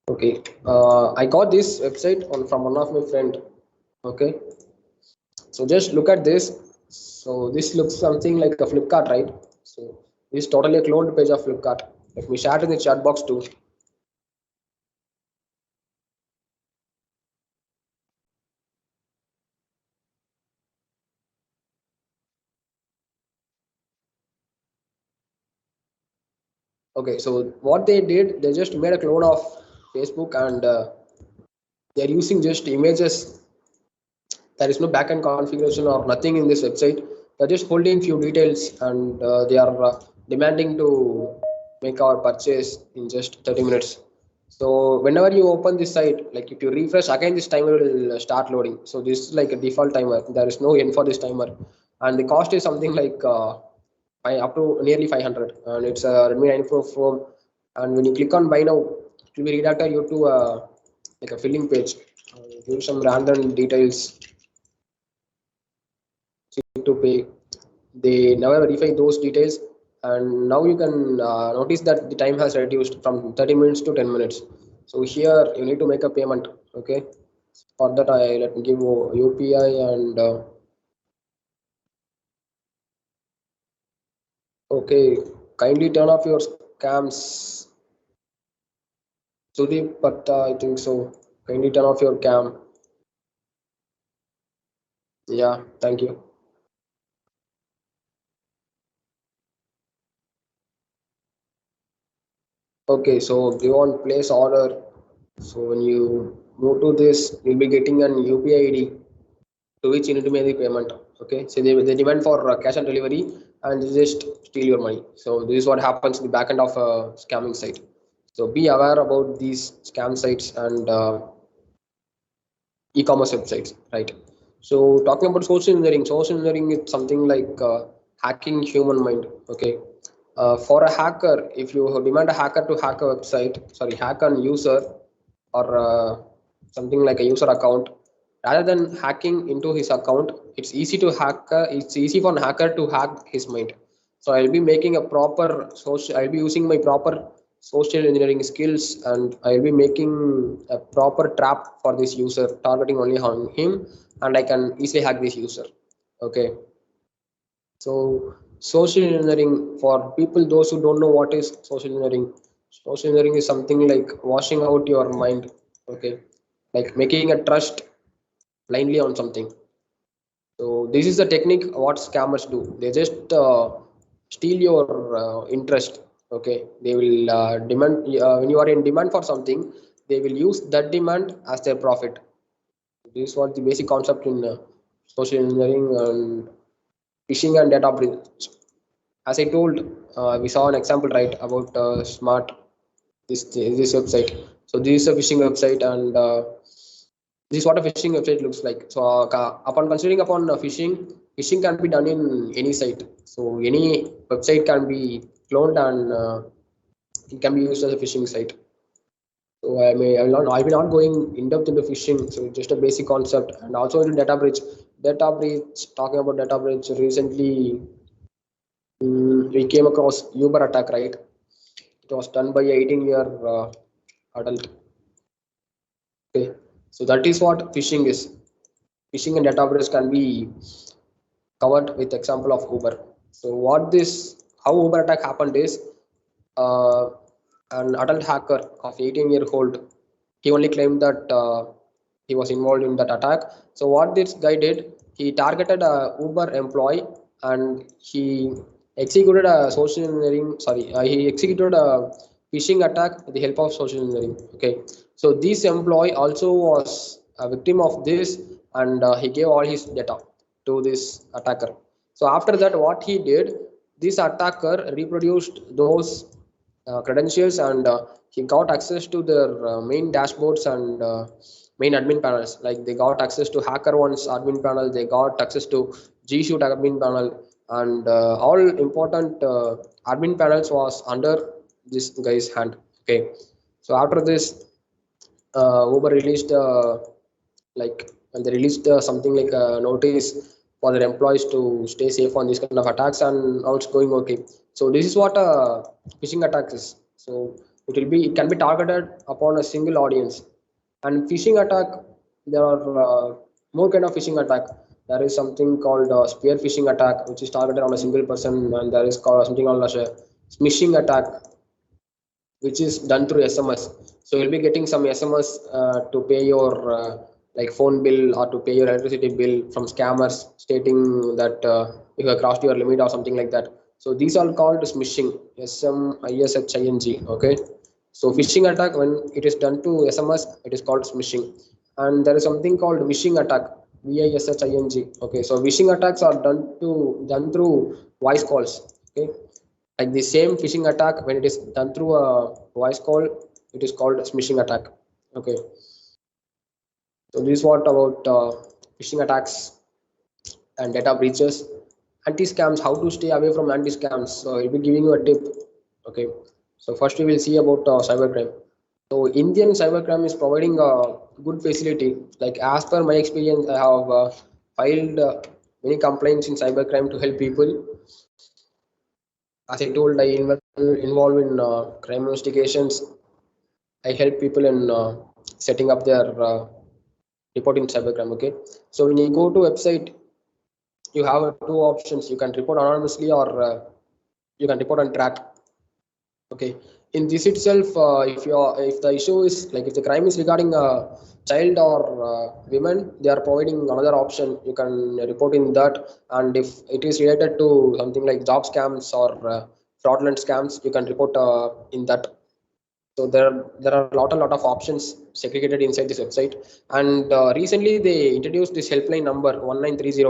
Okay, I got this website from one of my friend. Okay, so just look at this. So this looks something like a Flipkart, right? So this is totally a cloned page of Flipkart. Let me share it in the chat box too. Okay, so what they did, they just made a clone of Facebook, and they're using just images. There is no backend configuration or nothing in this website. They're just holding few details, and they are demanding to make our purchase in just 30 minutes. So whenever you open this site, like if you refresh again, this timer will start loading. So this is like a default timer. There is no end for this timer, and the cost is something like up to nearly 500, and it's a Redmi 9 Pro phone. And when you click on buy now, it will be redirect you to like a filling page. Give some random details to pay. They never verify those details, and now you can notice that the time has reduced from 30 minutes to 10 minutes. So here you need to make a payment. Okay, for that I let me give you UPI, and okay, kindly turn off your cams, Sudeep, but I think so. Kindly turn off your cam. Yeah, thank you. Okay, so give on place order. So when you move to this, you'll be getting an UPI ID to which you need to make the payment. Okay, so they demand for cash on delivery and they just steal your money. So this is what happens in the back end of a scamming site. So be aware about these scam sites and e-commerce websites, right? So talking about social engineering is something like hacking human mind. Okay, for a hacker, if you demand a hacker to hack a website, sorry, hack an user or something like a user account, rather than hacking into his account, it's easy for a hacker to hack his mind. So I'll be making a proper social, I'll be using my proper social engineering skills, and I'll be making a proper trap for this user, targeting only on him, and I can easily hack this user. Okay, so social engineering, for people those who don't know what is social engineering is something like washing out your mind. Okay, like making a trust blindly on something. So this is the technique what scammers do. They just steal your interest. Okay, they will demand when you are in demand for something, they will use that demand as their profit. This is what the basic concept in social engineering and phishing and data breach. As I told, we saw an example right about smart this website. So this is a phishing website, and this is what a phishing website looks like. So upon considering upon phishing can be done in any site. So any website can be cloned, and it can be used as a phishing site. So I'll be not going in depth into phishing, so just a basic concept. And also into data breach, talking about data breach recently, we came across Uber attack, right? It was done by a 18-year adult. Okay, so that is what phishing is. Phishing and data breach can be covered with example of Uber. So how Uber attack happened is, uh, an adult hacker of 18-year-old, he only claimed that he was involved in that attack. So what this guy did, he targeted a Uber employee, and he executed a phishing attack with the help of social engineering. Okay, so this employee also was a victim of this, and he gave all his data to this attacker. So after that, what he did, this attacker reproduced those credentials, and he got access to their main dashboards and main admin panels. Like they got access to HackerOne's admin panel, they got access to G Suite admin panel, and all important admin panels was under this guy's hand. Okay, so after this, Uber released and they released something like a notice for their employees to stay safe on these kind of attacks, and now it's going okay. So this is what a phishing attack is. So it can be targeted upon a single audience. And phishing attack, there are more kind of phishing attack. There is something called spear phishing attack, which is targeted on a single person, and there is called something called as a smishing attack, which is done through SMS. So you'll be getting some SMS to pay your like phone bill, or to pay your electricity bill from scammers, stating that you have crossed your limit or something like that. So these are called smishing, SMISHING. Okay, so phishing attack, when it is done to SMS, it is called smishing. And there is something called vishing attack, VISHING. Okay, so vishing attacks are done through voice calls. Okay, like the same phishing attack, when it is done through a voice call, it is called smishing attack. Okay, so this is what about phishing attacks and data breaches. Anti scams, how to stay away from anti scams. So I'll be giving you a tip. Okay, so first we will see about cybercrime. So Indian cybercrime is providing a good facility. Like as per my experience, I have filed many complaints in cybercrime to help people. As I told, I involved in crime investigations. I help people in setting up their reporting cybercrime. Okay, so when you go to website, you have two options. You can report anonymously, or you can report on track. Okay, in this itself, if the issue is like if the crime is regarding a child or women, they are providing another option. You can report in that, and if it is related to something like job scams or fraudulent scams, you can report in that. So there are a lot of options segregated inside this website. And recently they introduced this helpline number 1930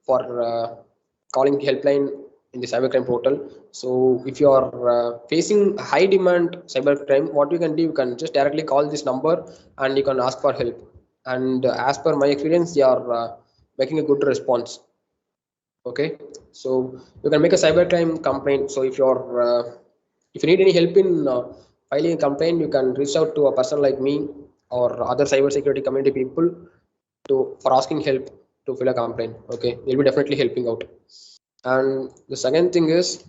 for calling helpline in the cybercrime portal. So if you are facing high demand cybercrime, what you can do, you can just directly call this number and you can ask for help. And as per my experience, they are making a good response. Okay, so you can make a cybercrime complaint. So if you need any help in filing a complaint, you can reach out to a person like me or other cybersecurity community people to for asking help to fill a complaint. Okay, they'll be definitely helping out. And the second thing is,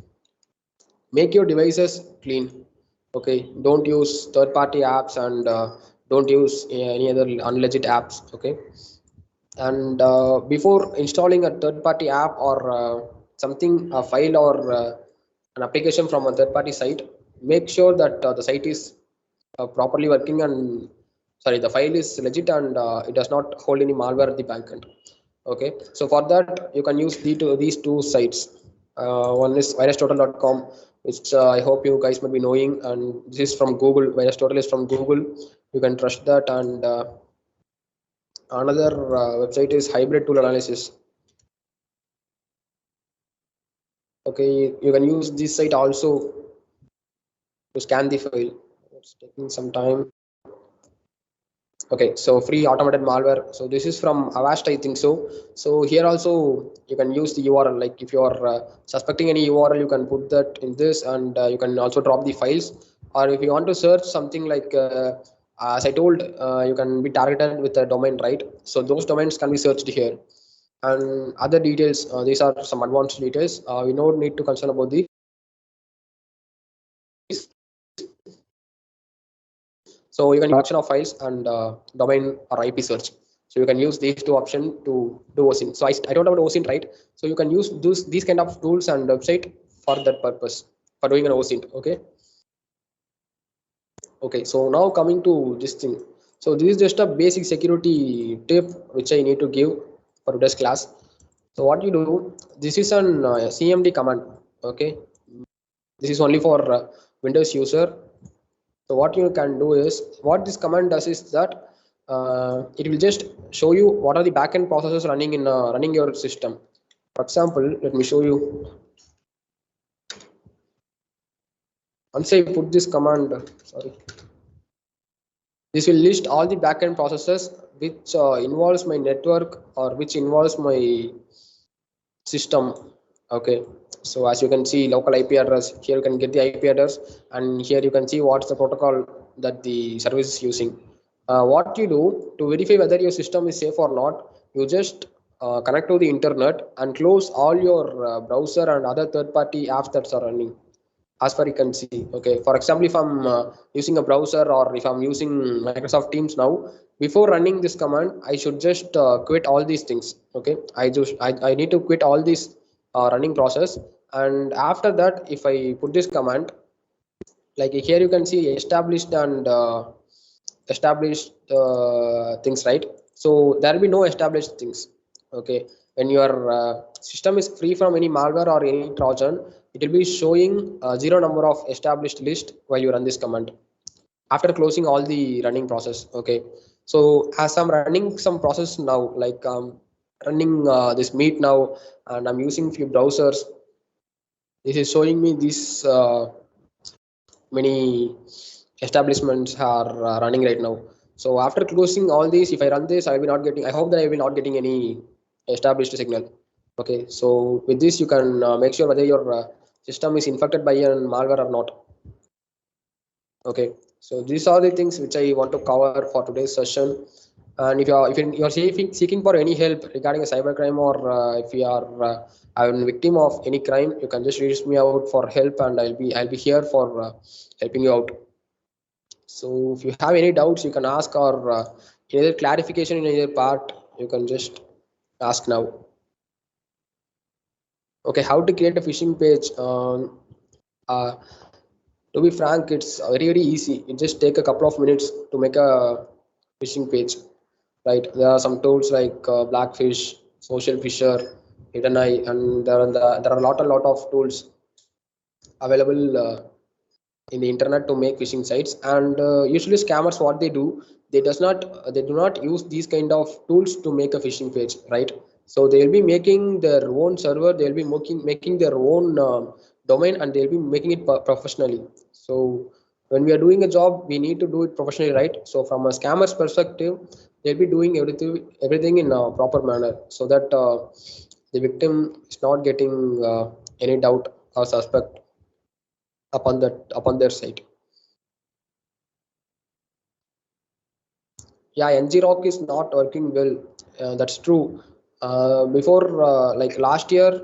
make your devices clean. Okay, don't use third party apps and don't use any other unlegit apps. Okay, and before installing a third party app or something, a file or an application from a third party site, make sure that the site is properly working and sorry, the file is legit and it does not hold any malware at the backend. Okay, so for that you can use these two sites. One is virustotal.com, which I hope you guys might be knowing, and this is from Google. Virustotal is from Google. You can trust that. And another website is hybrid tool analysis. Okay, you can use this site also to scan the file. It's taking some time. Okay, so free automated malware. So this is from Avast, I think so. So here also you can use the URL. Like if you are suspecting any URL, you can put that in this, and you can also drop the files. Or if you want to search something like as I told, you can be targeted with a domain, right? So those domains can be searched here. And other details, these are some advanced details. We don't need to concern about these. So you can use option of files and domain or IP search. So you can use these two options to do OSINT. So I don't have an OSINT, right? So you can use these kind of tools and website for that purpose, for doing an OSINT. Okay. Okay. So now coming to this thing. So this is just a basic security tip which I need to give for today's class. So what you do, this is an CMD command. Okay. This is only for Windows user. So what you can do is, what this command does is that it will just show you what are the backend processes running in running your system. For example, let me show you. Once I put this command, sorry, this will list all the backend processes which involves my network or which involves my system. Okay, so as you can see, local IP address, here you can get the IP address, and here you can see what's the protocol that the service is using. What you do to verify whether your system is safe or not, you just connect to the internet and close all your browser and other third-party apps that are running, as far you can see. Okay, for example, if I'm using a browser or if I'm using Microsoft Teams now, before running this command I should just quit all these things. Okay, I need to quit all this running process, and after that if I put this command, like here you can see established and established things, right? So there will be no established things. Okay, when your system is free from any malware or any trojan, it will be showing zero number of established list while you run this command after closing all the running process. Okay, so as I'm running some process now, like running this meet now, and I'm using few browsers, this is showing me this many establishments are running right now. So after closing all these, if I run this, I will be not getting, I hope that I will not getting any established signal. Okay, so with this you can make sure whether your system is infected by a malware or not. Okay, so these are the things which I want to cover for today's session. And if you're seeking for any help regarding a cybercrime, or if you are a victim of any crime, you can just reach me out for help, and I'll be here for helping you out. So if you have any doubts, you can ask, or any clarification in either part, you can just ask now. Okay, how to create a phishing page? Uh, to be frank, it's very easy. It just take a couple of minutes to make a phishing page. Right? There are some tools like Blackfish, Social Fisher, Hidden Eye, and there are a lot of tools available in the internet to make phishing sites. And usually scammers, what they do, they do not use these kind of tools to make a phishing page, right? So they'll be making their own server, they'll be making their own domain, and they'll be making it professionally. So when we are doing a job, we need to do it professionally, right? So from a scammer's perspective, they'll be doing everything in a proper manner, so that the victim is not getting any doubt or suspect upon their site. Yeah, NG-Rock is not working well. That's true. Before like last year,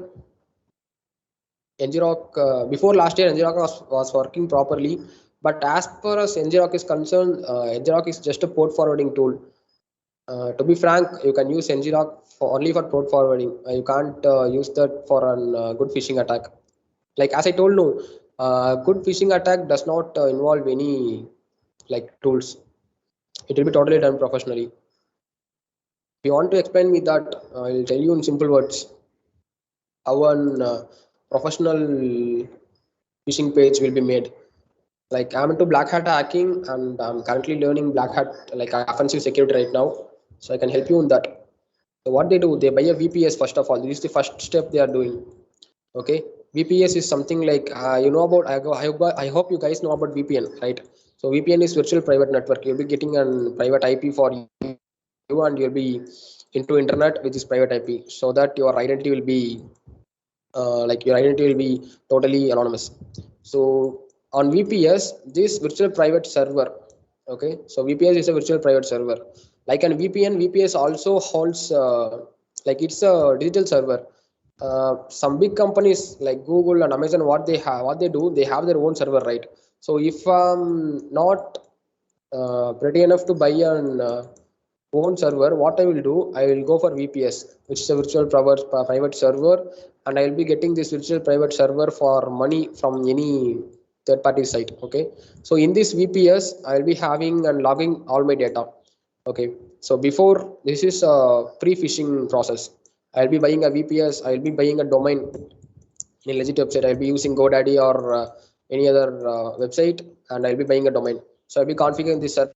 NG-Rock before last year, NG-Rock was working properly. But as far as NG-Rock is concerned, NG-Rock is just a port forwarding tool. To be frank, you can use NG-Rock for only for port forwarding. You can't use that for a good phishing attack. Like as I told you, good phishing attack does not involve any like tools. It will be totally done professionally. If you want to explain me that, I'll tell you in simple words how an professional phishing page will be made. Like I'm into black hat hacking, and I'm currently learning black hat like offensive security right now, so I can help you in that. So what they do, they buy a VPS first of all. This is the first step they are doing. Okay, VPS is something like you know about. I hope you guys know about VPN, right? So VPN is virtual private network. You'll be getting a private IP for you, and you'll be into internet with this private IP, so that your identity will be like your identity will be totally anonymous. So on VPS, this virtual private server, okay, so VPS is a virtual private server. Like an VPN, VPS also holds like it's a digital server. Some big companies like Google and Amazon, what they do, they have their own server, right? So if not pretty enough to buy an own server, what I will do, I will go for VPS, which is a virtual private server, and I will be getting this virtual private server for money from any third party site. Okay, so in this VPS, I will be having and logging all my data. Okay, so before this is a pre-phishing process. I'll be buying a VPS, I'll be buying a domain in a legit website. I'll be using GoDaddy or any other website, and I'll be buying a domain. So I'll be configuring this server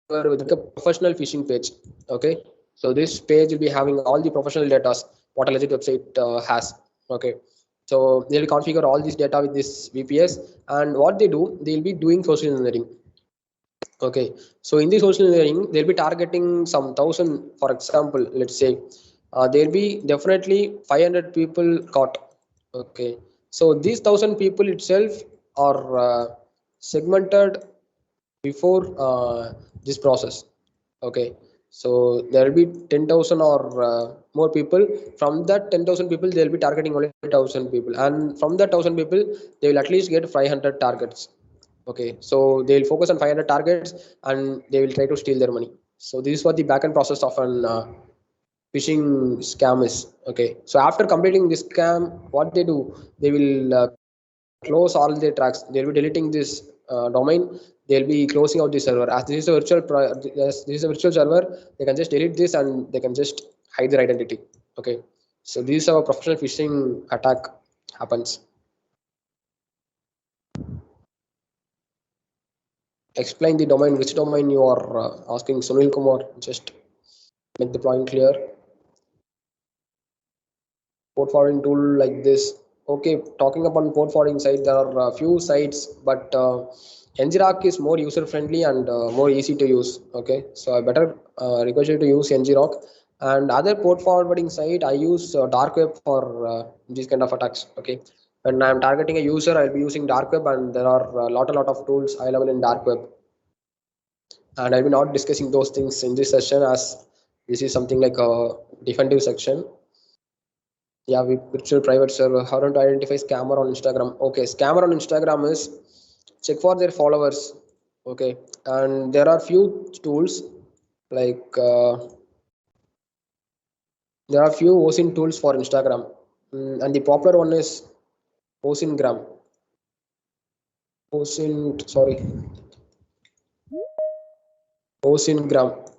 with a professional phishing page. Okay, so this page will be having all the professional data what a legit website has. Okay, so they'll configure all this data with this VPS, and what they do, they'll be doing social engineering. Okay, so in the social engineering, they'll be targeting some thousand, for example, let's say there'll be definitely 500 people caught. Okay, so these 1,000 people itself are segmented before this process. Okay, so there will be 10,000 or more people. From that 10,000 people, they'll be targeting only 1,000 people, and from that 1,000 people, they will at least get 500 targets. Okay, so they will focus on 500 targets, and they will try to steal their money. So this is what the backend process of an phishing scam is. Okay, so after completing this scam, what they do, they will close all their tracks. They'll be deleting this domain. They'll be closing out the server. As this is a this is a virtual server, they can just delete this, and they can just hide their identity. Okay, so this is how a professional phishing attack happens. Explain the domain. Which domain you are asking, Sunil Kumar? Just make the point clear. Port forwarding tool like this. Okay, talking about port forwarding site, there are a few sites, but NGRock is more user friendly and more easy to use. Okay, so I better request you to use NGRock. And other port forwarding site, I use dark web for these kind of attacks. Okay, when I'm targeting a user, I'll be using dark web, and there are a lot of tools available in dark web. And I'll be not discussing those things in this session, as this is something like a defensive section. Yeah, with virtual private server. How to identify scammer on Instagram? Okay, scammer on Instagram is check for their followers. Okay, and there are few tools like there are few OSIN tools for Instagram. And the popular one is OSINgram. OSINgram.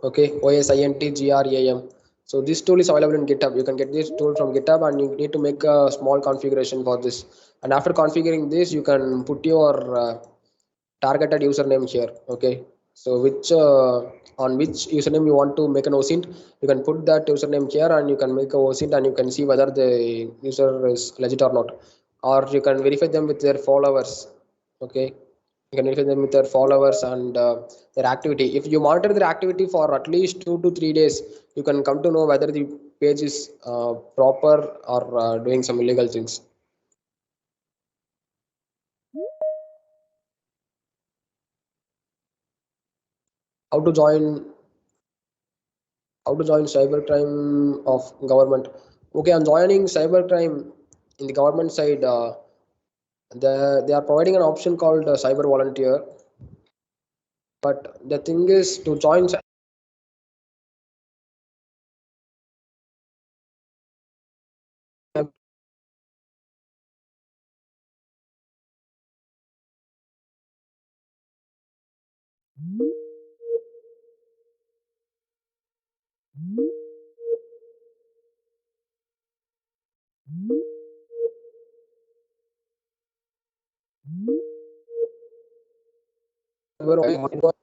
Okay, OSINTGRAM. So this tool is available in GitHub. You can get this tool from GitHub, and you need to make a small configuration for this. And after configuring this, you can put your targeted username here. Okay, so which on which username you want to make an OSINT, you can put that username here, and you can make a OSINT, and you can see whether the user is legit or not, or you can verify them with their followers. Okay, you can verify them with their followers and their activity. If you monitor their activity for at least 2 to 3 days, you can come to know whether the page is proper or doing some illegal things. How to join cybercrime of government. Okay, on joining cybercrime in the government side, they are providing an option called cyber volunteer. But the thing is, to join cyber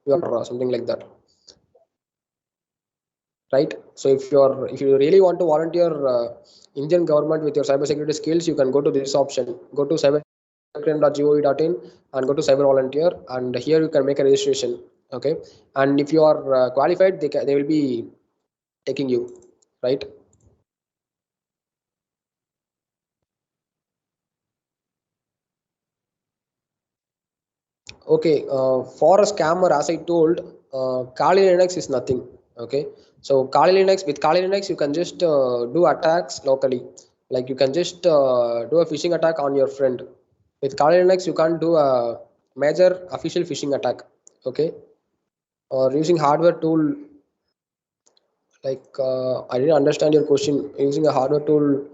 or something like that, right? So if you really want to volunteer Indian government with your cybersecurity skills, you can go to this option. Go to cybercrime.gov.in and go to cyber volunteer, and here you can make a registration. Okay, and if you are qualified, they will be taking you, right? Okay, for a scammer, as I told, Kali Linux is nothing. Okay, so Kali Linux, you can just do attacks locally. Like you can just do a phishing attack on your friend. With Kali Linux, you can't do a major official phishing attack. Okay, or using hardware tool. Like I didn't understand your question. Using a hardware tool.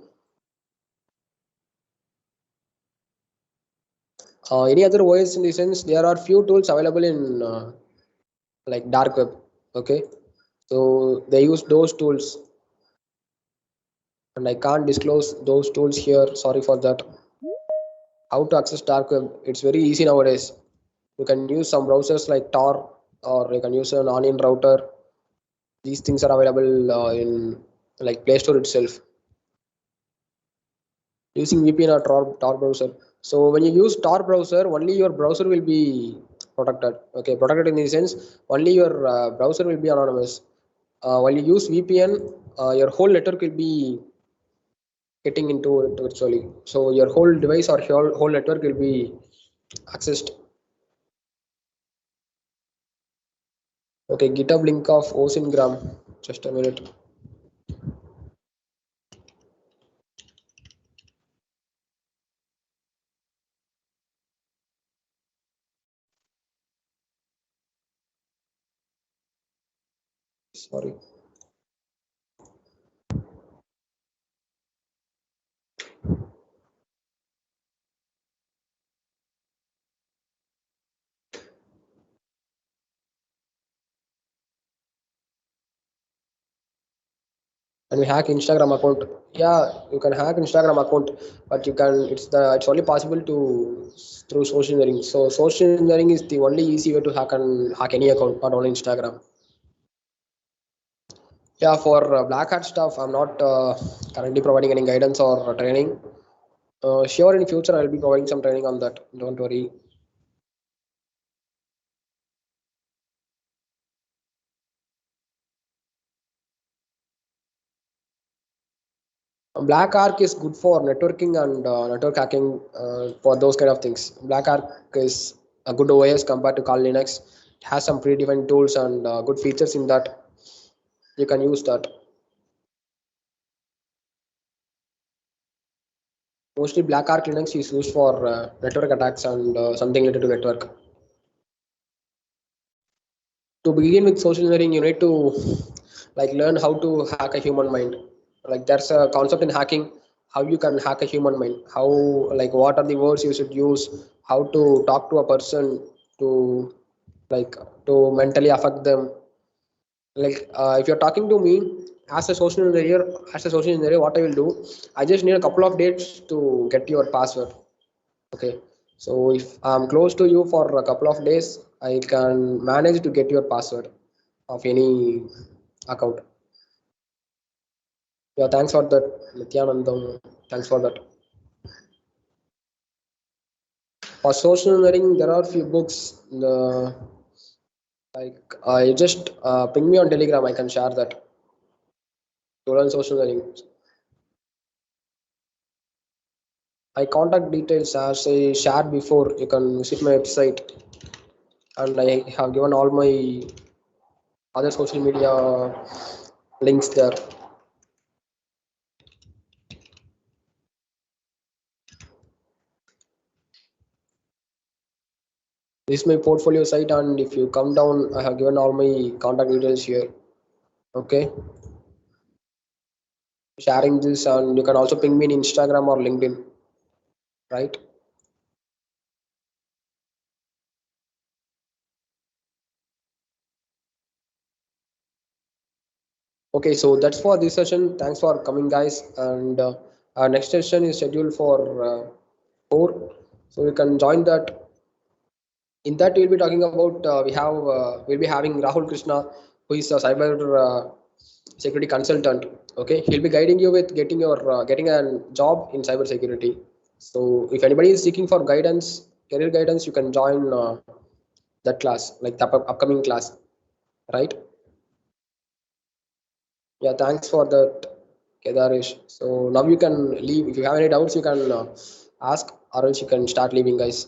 Any other OS in the sense, there are few tools available in like dark web. Okay, so they use those tools, and I can't disclose those tools here. Sorry for that. How to access dark web? It's very easy nowadays. You can use some browsers like Tor, or you can use an onion router. These things are available in like Play Store itself. Using VPN or Tor browser. So when you use Tor browser, only your browser will be protected. Okay, protected in the sense only your browser will be anonymous. While you use VPN, your whole network will be getting into it virtually. So your whole device or your whole network will be accessed. Okay, GitHub link of OSINgram. Just a minute. Sorry. And we hack Instagram account. Yeah, you can hack Instagram account, but it's only possible to through social engineering. So social engineering is the only easy way to hack any account, not only Instagram. Yeah, for black hat stuff, I'm not currently providing any guidance or training. Sure, in future I'll be providing some training on that. Don't worry. Black Arc is good for networking and network hacking, for those kind of things. Black Arc is a good OS compared to Kali Linux. It has some predefined tools and good features in that. You can use that. Mostly Black Arc Linux is used for network attacks and something related to network. To begin with social engineering, you need to like learn how to hack a human mind. Like there's a concept in hacking, how you can hack a human mind, how, like what are the words you should use, how to talk to a person to like to mentally affect them. Like if you're talking to me as a social engineer, what I will do, I just need a couple of days to get your password. Okay, so if I'm close to you for a couple of days, I can manage to get your password of any account. Yeah, thanks for that, Nityanandam. Thanks for that. For social engineering, there are few books. Like I just ping me on Telegram, I can share that to learn social engineering. My contact details, as I shared before, you can visit my website, and I have given all my other social media links there. This is my portfolio site, and if you come down, I have given all my contact details here. Okay, sharing this, and you can also ping me in Instagram or LinkedIn, right? Okay, so that's for this session. Thanks for coming, guys. And our next session is scheduled for 4, so you can join that. In that, we'll be talking about we'll be having Rahul Krishna, who is a cyber security consultant. Okay, he'll be guiding you with getting a job in cyber security. So if anybody is seeking for guidance, career guidance, you can join that class, like the upcoming class, right? Yeah, thanks for that, Kedarish. So now you can leave. If you have any doubts, you can ask, or else you can start leaving, guys.